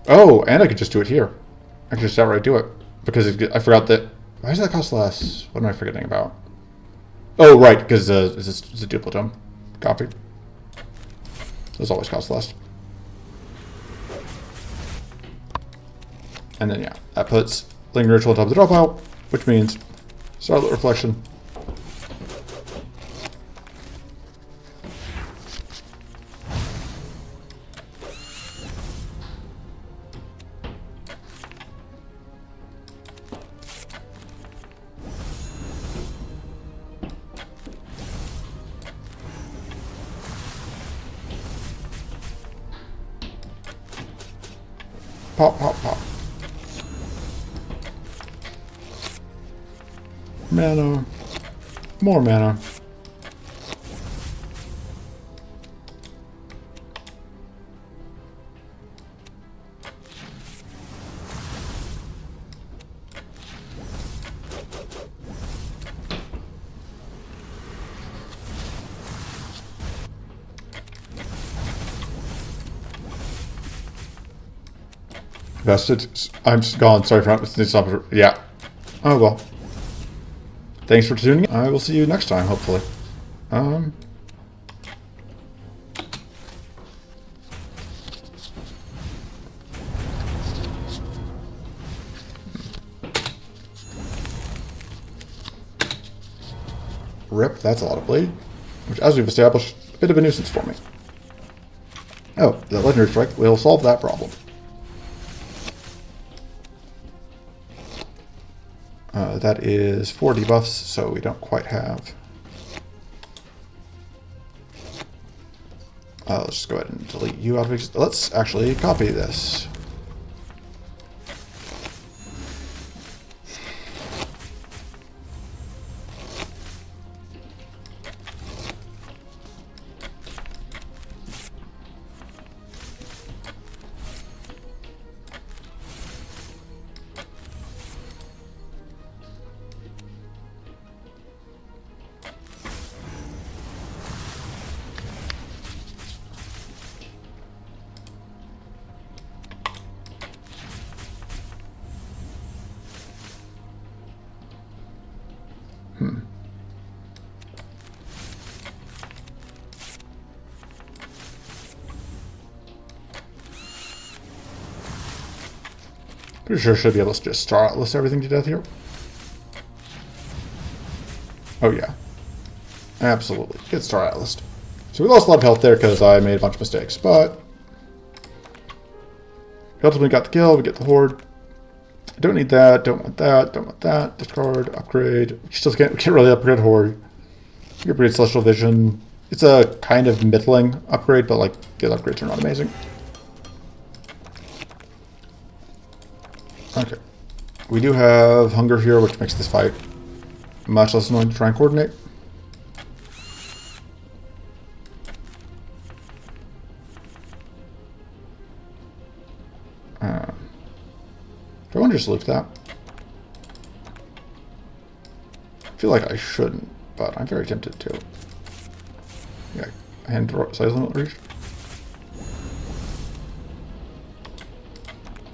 Oh, and I could just do it here. I could just outright do it. Because I forgot that... Why does that cost less? What am I forgetting about? Oh, right, because it's a duplicate copy. Those always cost less. And then, yeah, that puts Lingering Ritual on top of the draw pile, which means Starlit Reflection. Pop, pop, pop. Mana. More mana. Vested. I'm gone. Sorry for not. Yeah. Oh well. Thanks for tuning in. I will see you next time, hopefully. Rip, that's a lot of bleed. Which, as we've established, a bit of a nuisance for me. Oh, the Legendary Strike will solve that problem. That is 4 debuffs, so we don't quite have. Let's just go ahead and delete you out of. Let's actually copy this. Pretty sure I should be able to just Star Atlas everything to death here. Oh yeah. Absolutely. Get Star Atlas. So we lost a lot of health there because I made a bunch of mistakes, but we ultimately got the kill, we get the Horde. Don't need that, don't want that, don't want that. Discard, upgrade. We can't really upgrade Horde. We upgrade Celestial Vision. It's a kind of middling upgrade, but like the other upgrades are not amazing. Okay. We do have Hunger here, which makes this fight much less annoying to try and coordinate. Do I want to just loop that? I feel like I shouldn't, but I'm very tempted to. Yeah, hand size limit reach.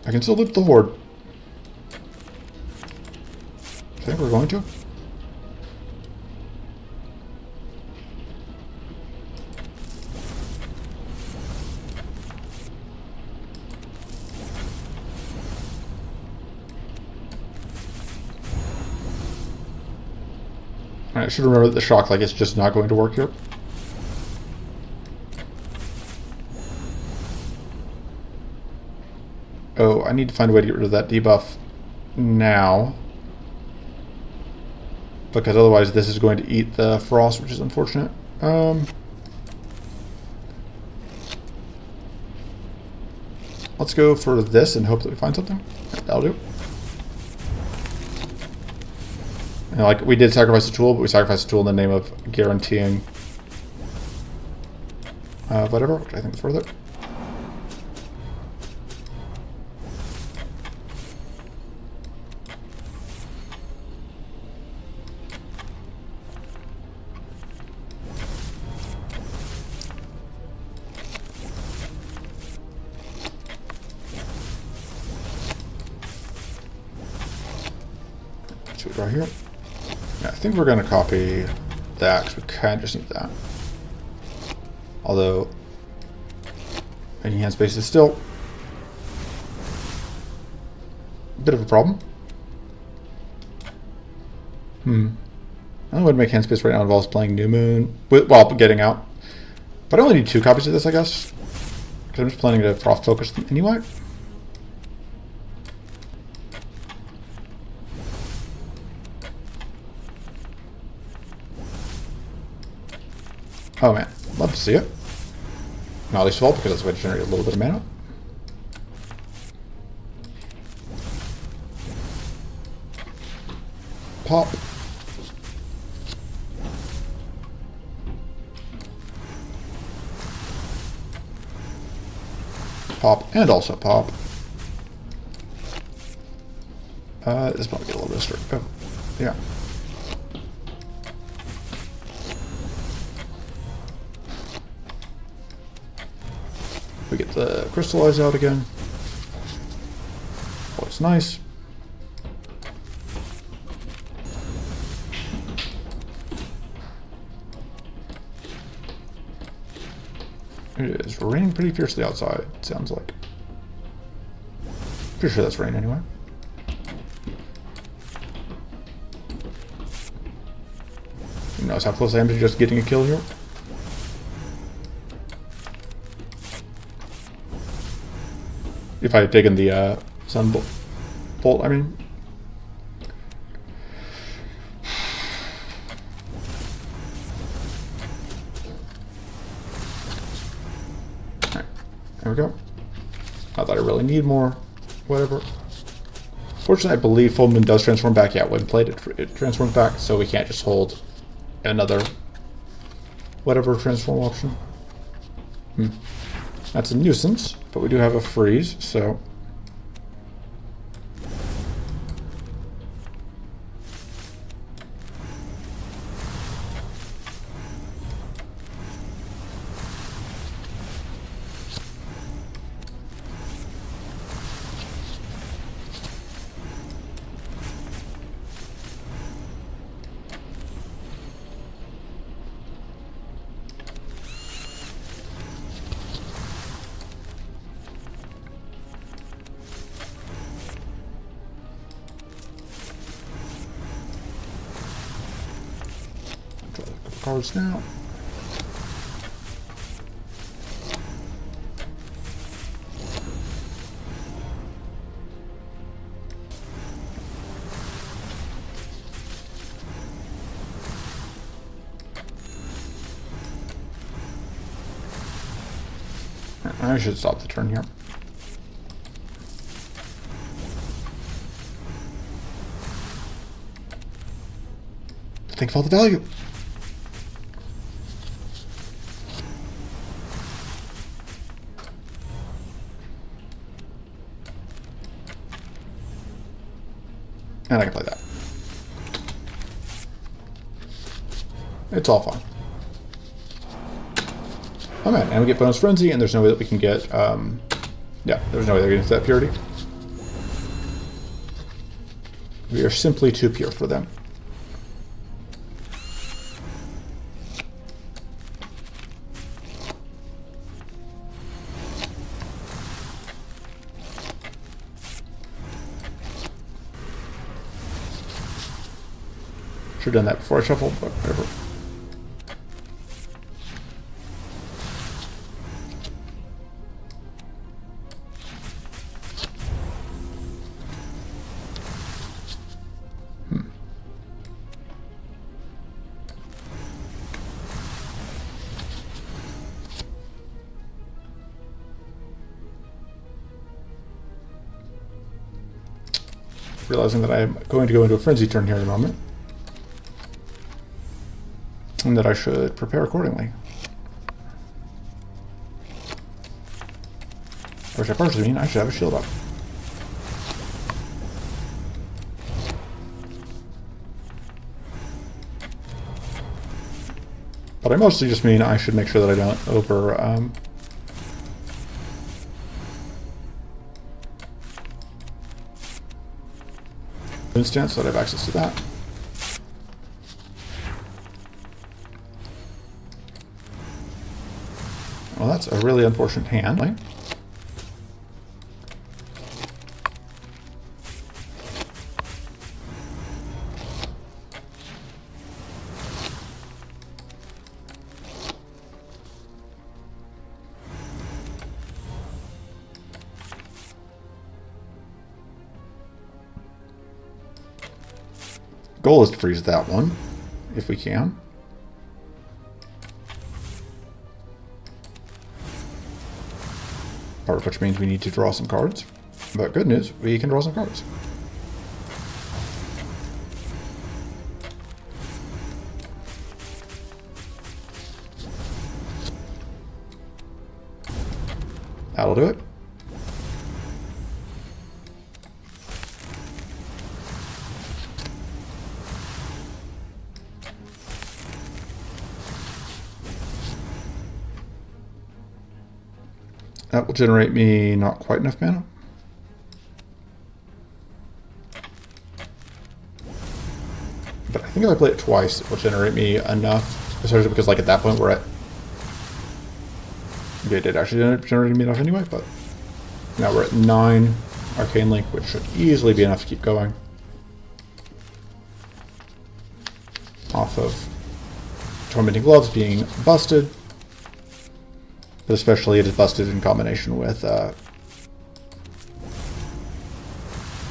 I can still loop the Horde. I think we're going to. I should remember that the shock like it's just not going to work here. Oh, I need to find a way to get rid of that debuff now. Because otherwise this is going to eat the frost, which is unfortunate. let's go for this and hope that we find something. That'll do. And like, we did sacrifice a tool, but we sacrificed a tool in the name of guaranteeing whatever, which I think is worth it. Shoot right here. Yeah, I think we're going to copy that because we kind of just need that. Although, any hand space is still a bit of a problem. I don't know what to make hand space right now involves playing New Moon while getting out. But I only need 2 copies of this, I guess. Because I'm just planning to frost focus them anyway. Oh man, love to see it. Not least of all because that's going to generate a little bit of mana. Pop. Pop, and also pop. This might get a little bit strict. Oh, yeah. We get the crystallize out again. Oh, it's nice. It is raining pretty fiercely outside, it sounds like. Pretty sure that's rain anyway. Who knows how close I am to just getting a kill here? If I had taken the sun bolt, I mean. Alright, there we go. Not that I really need more, whatever. Fortunately, I believe Full Moon does transform back. Yeah, when played, it transforms back, so we can't just hold another whatever transform option. That's a nuisance, but we do have a freeze, so. Cards now. I should stop the turn here. Think of all the value. And I can play that. It's all fine. Oh man, and we get bonus frenzy, and there's no way that we can get, yeah, there's no way they're getting to that purity. We are simply too pure for them. Should have done that before I shuffled, but whatever. realizing that I am going to go into a frenzy turn here in a moment. And that I should prepare accordingly. Which I personally mean I should have a shield up. But I mostly just mean I should make sure that I don't over... instance, so that I have access to that. Well, that's a really unfortunate hand. Right? Goal is to freeze that one, if we can. Part of which means we need to draw some cards. But good news, we can draw some cards. That'll do it. That will generate me not quite enough mana. But I think if I play it twice, it will generate me enough. Especially because, like, at that point we're at... Maybe it did actually generate me enough anyway, but... Now we're at 9 Arcane Link, which should easily be enough to keep going. Off of Tormenting Gloves being busted. But especially it is busted in combination with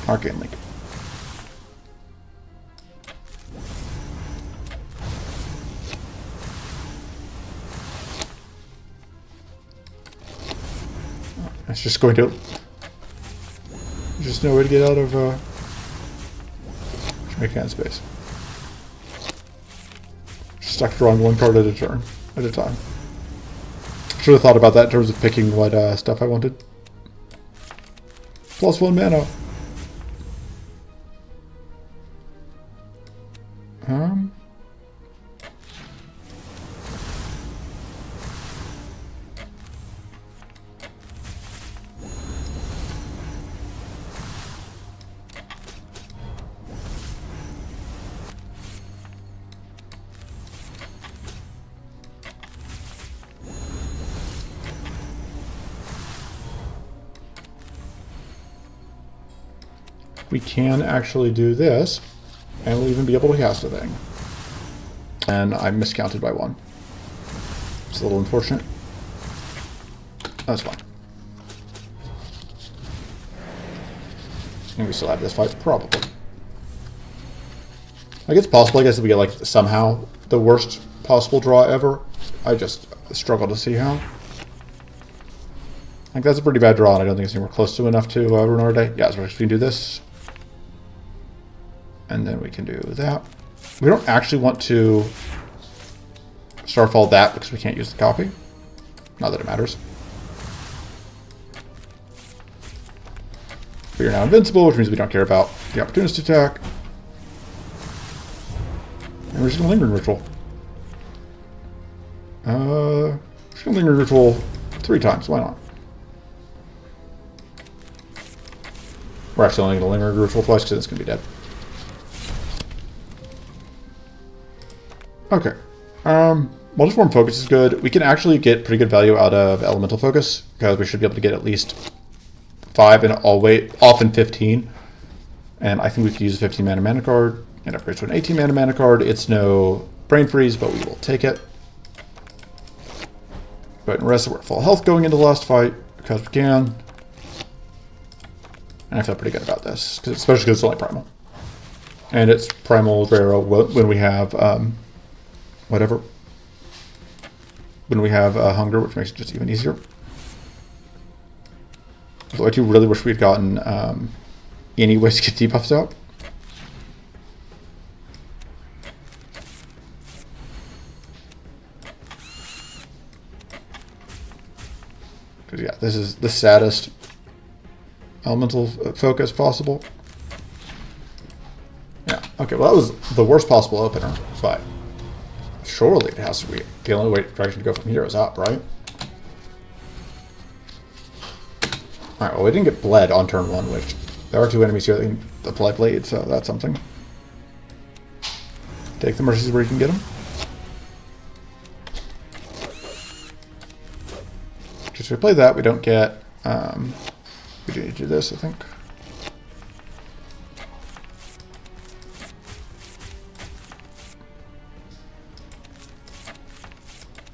Arcane Link. It's just going to... There's just no way to get out of Jamaican space. Just stuck drawing one card at a turn, at a time. Should have thought about that in terms of picking what stuff I wanted. +1 mana. We can actually do this, and we'll even be able to cast a thing. And I miscounted by 1. It's a little unfortunate. That's fine. And we still have this fight, probably. Like, it's possible, I guess, that we get, like, somehow the worst possible draw ever. I just struggle to see how. Like, that's a pretty bad draw, and I don't think it's anywhere close to enough to ruin our day. Yeah, so we can do this. And then we can do that. We don't actually want to Starfall that because we can't use the copy. Not that it matters. But you're now invincible, which means we don't care about the opportunist attack. And we're just going to Lingering Ritual. Just going to Lingering Ritual 3 times. Why not? We're actually only going to Lingering Ritual twice because it's going to be dead. Okay. Multiform Focus is good. We can actually get pretty good value out of Elemental Focus because we should be able to get at least 5 and often 15. And I think we could use a 15 mana card and upgrade to an 18 mana card. It's no brain freeze, but we will take it. But in the rest we're at full health going into the last fight because we can. And I feel pretty good about this, especially because it's only primal. And it's primal rare when we have whatever. When we have hunger, which makes it just even easier. Although I do really wish we'd gotten any ways to get debuffs out. Because yeah, this is the saddest elemental focus possible. Yeah, okay, well that was the worst possible opener, but surely it has to be. The only way direction to go from here is up, right? Alright, well we didn't get bled on turn 1, which there are 2 enemies here that can apply blade, so that's something. Take the mercies where you can get them. Just if we play that, we don't get... we do need to do this, I think.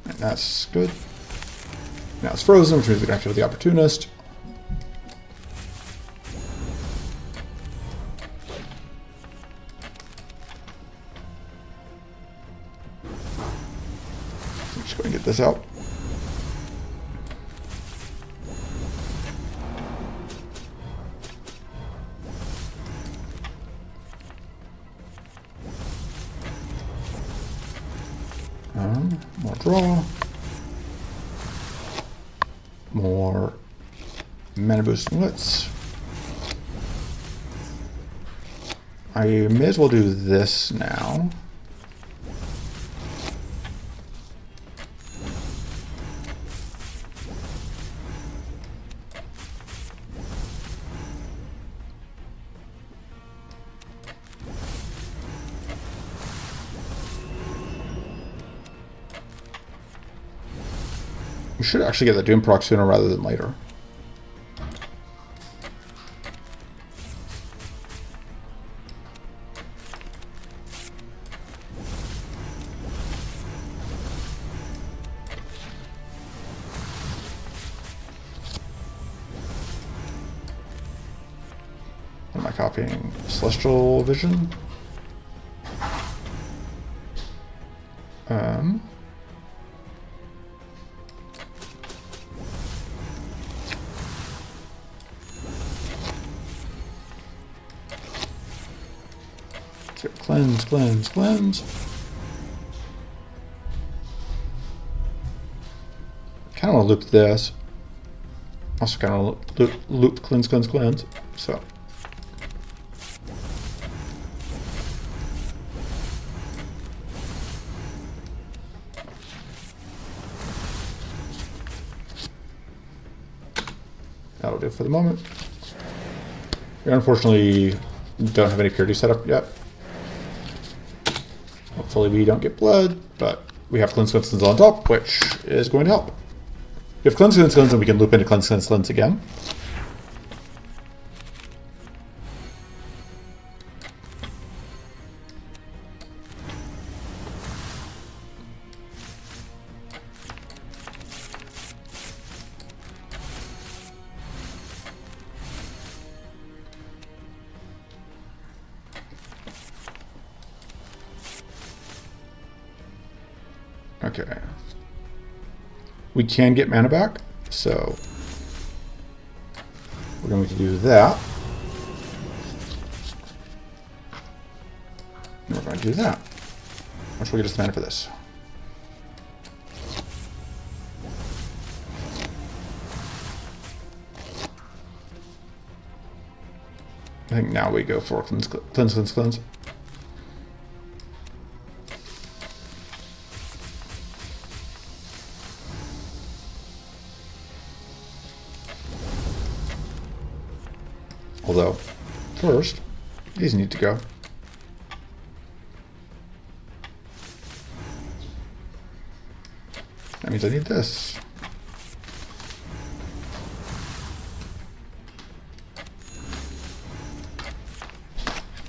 And that's good. Now it's frozen, which means we can activate the Opportunist. Just go and get this out. More draw. More mana boost splits. I may as well do this now. We should actually get the Doom proc sooner rather than later. Am I copying Celestial Vision? Cleanse, cleanse, cleanse. Kind of want to loop this. Also kind of loop cleanse, cleanse, cleanse. So. That'll do for the moment. We unfortunately don't have any purity set up yet. Hopefully we don't get blood, but we have Cleanse, Cleanse, Cleanse on top, which is going to help. We have Cleanse, Cleanse, Cleanse, and we can loop into Cleanse, Cleanse, Cleanse again. Okay. We can get mana back, so we're going to do that. And we're going to do that. Which will get us the mana for this. I think now we go for cleanse, cleanse, cleanse, cleanse. Although, first, these need to go. That means I need this.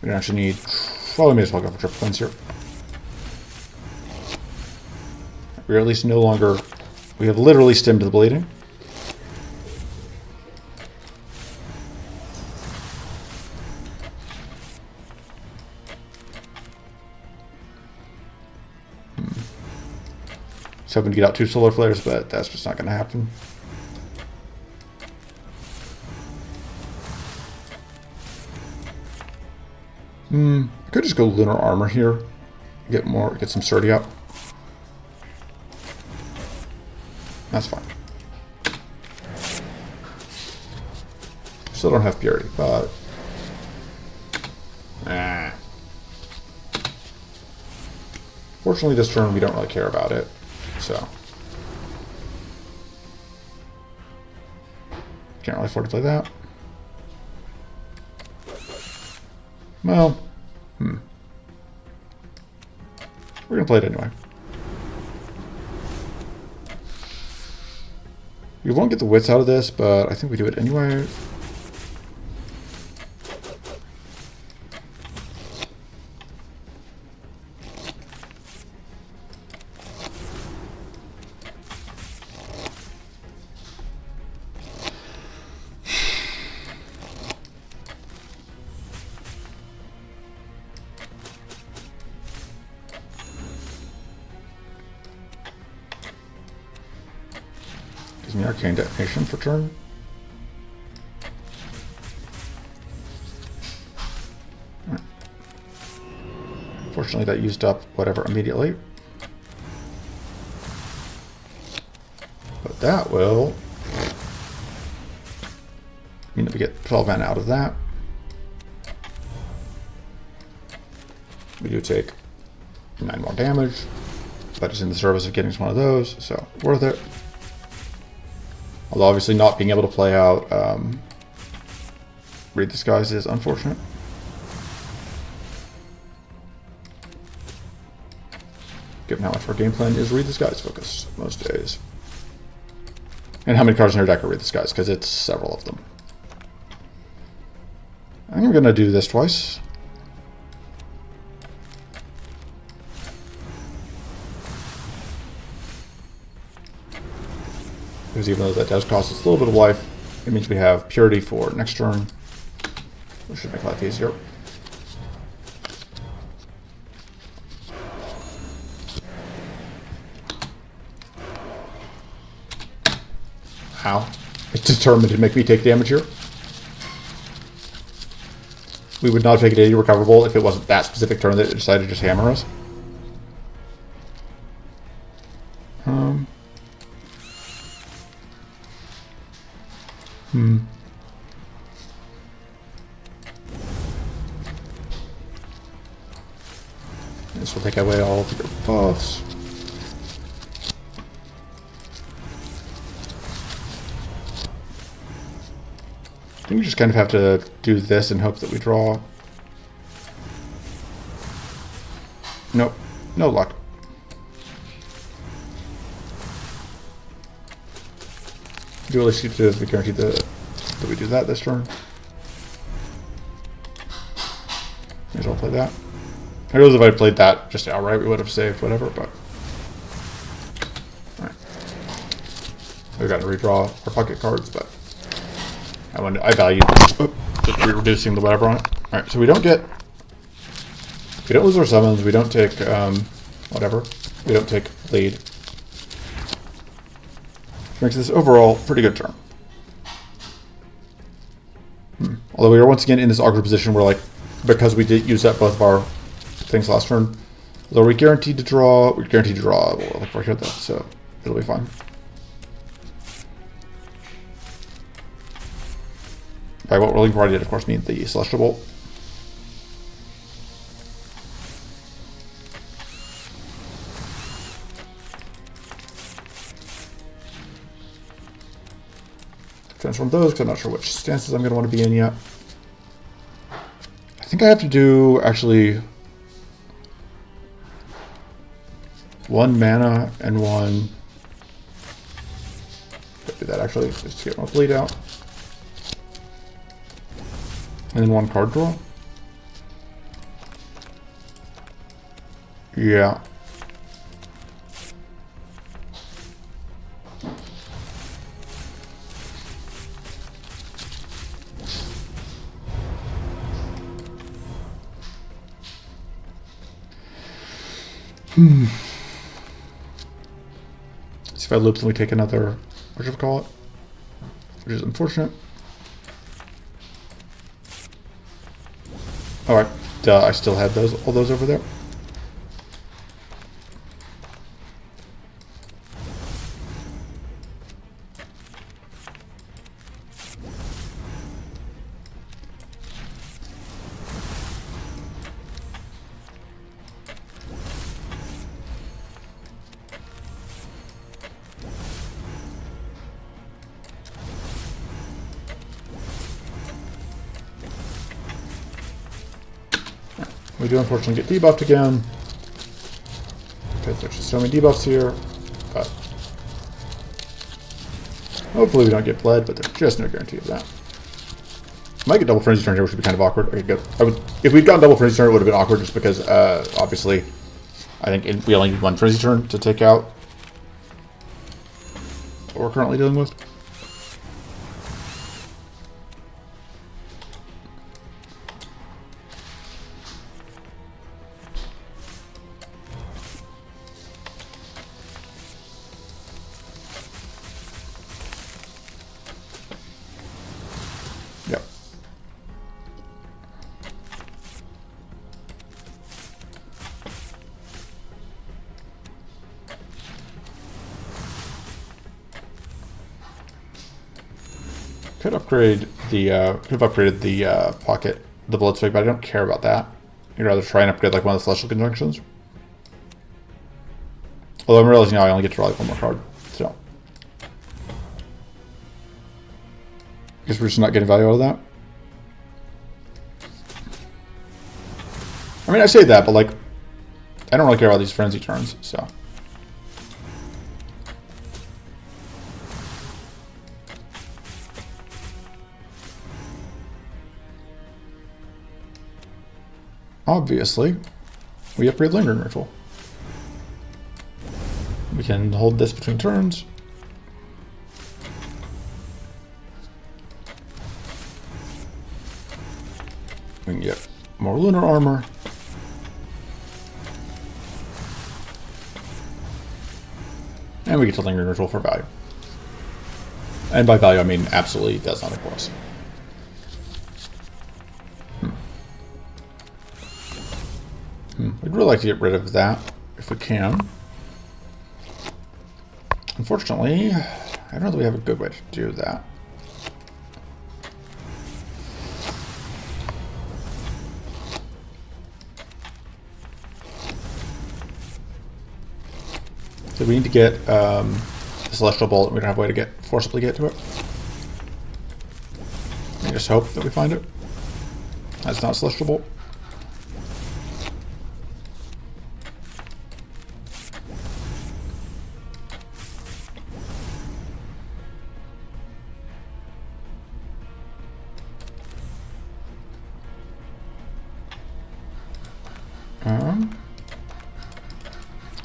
We don't actually need... Well, we may as well go for triple cleanse here. We're at least no longer... We have literally stemmed the bleeding. Hoping to get out 2 solar flares, but that's just not going to happen. I could just go lunar armor here, get some sturdy up. That's fine. Still don't have purity, but fortunately this turn we don't really care about it, so can't really afford to play that. Well, we're gonna play it anyway. We won't get the wits out of this, but I think we do it anyway. Gives me arcane detonation for turn. Right. Fortunately, that used up whatever immediately. But that will mean that we get 12 mana out of that. We do take 9 more damage, but it's in the service of getting one of those, so worth it. Although obviously not being able to play out Read the Skies is unfortunate. Given how much our game plan is Read the Skies focused most days. And how many cards in our deck are Read the Skies, because it's several of them. I think I'm going to do this twice. Because even though that does cost us a little bit of life, it means we have purity for next turn, which should make life easier. How? It's determined to make me take damage here. We would not take it 80 recoverable if it wasn't that specific turn that it decided to just hammer us. This will take away all of your buffs. I think we just kind of have to do this and hope that we draw. Nope, no luck. Do at least need to be guaranteed that we do that this turn. May as well play that. I suppose if I played that just outright, we would have saved whatever, but alright. We've got to redraw our pocket cards, but I value just reducing the whatever on it. Alright, so we don't lose our summons, we don't take whatever. We don't take lead. Makes this overall pretty good turn. Although we are once again in this awkward position where, like, because we did use up both of our things last turn, though we're guaranteed to draw, we'll look right here though, so it'll be fine. By what rolling party did, of course, mean the Celestial Bolt. Transform those, because I'm not sure which stances I'm going to want to be in yet. I think I have to do, actually, 1 mana and 1... do that, actually, just to get my bleed out. And then 1 card draw. Yeah. See if I loop, then we take another, what should we call it? Which is unfortunate. Alright, I still had all those over there. We do unfortunately get debuffed again. Because there's just so many debuffs here. But hopefully we don't get bled, but there's just no guarantee of that. Might get double frenzy turn here, which would be kind of awkward. Okay, good. If we'd gotten double frenzy turn, it would have been awkward just because, obviously, I think we only need one frenzy turn to take out what we're currently dealing with. Yep. Could have upgraded the pocket, the blood spike, but I don't care about that. I'd rather try and upgrade like one of the celestial conjunctions. Although I'm realizing now I only get to draw like one more card, so I guess we're just not getting value out of that. I mean, I say that, but like, I don't really care about these frenzy turns, so. Obviously, we upgrade Lingering Ritual. We can hold this between turns. We can get more lunar armor. And we get to Lingering Ritual for value. And by value, I mean absolutely does nothing for us. We'd really like to get rid of that if we can. Unfortunately, I don't know that we have a good way to do that. So we need to get the Celestial Bolt. We don't have a way to forcibly get to it. I just hope that we find it. That's not Celestial Bolt.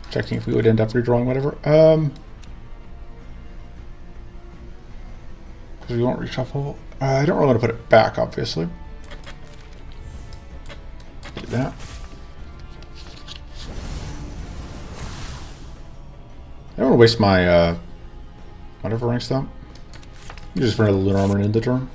Checking if we would end up redrawing whatever. Because we won't reshuffle. I don't really want to put it back, obviously. Do that. I don't want to waste my whatever ranks that. You just run another lunar armor into the turn.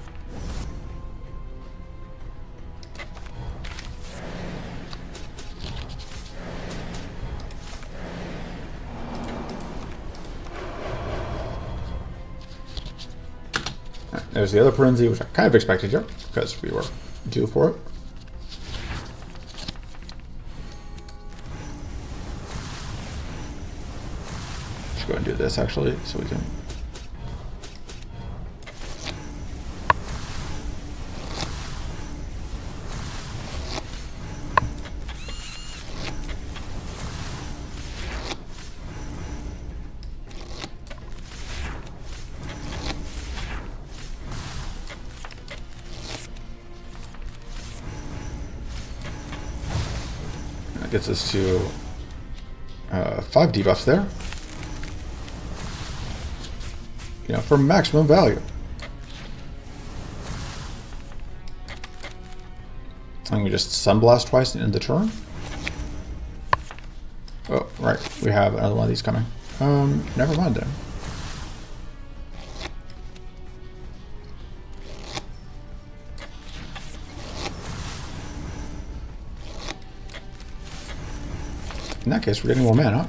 There's the other frenzy, which I kind of expected here, because we were due for it. Let's go and do this, actually, so we can... That gets us to 5 debuffs there. You know, for maximum value. And we just Sunblast twice in the turn. Oh, right. We have another one of these coming. Never mind then. In that case, we're getting more mana.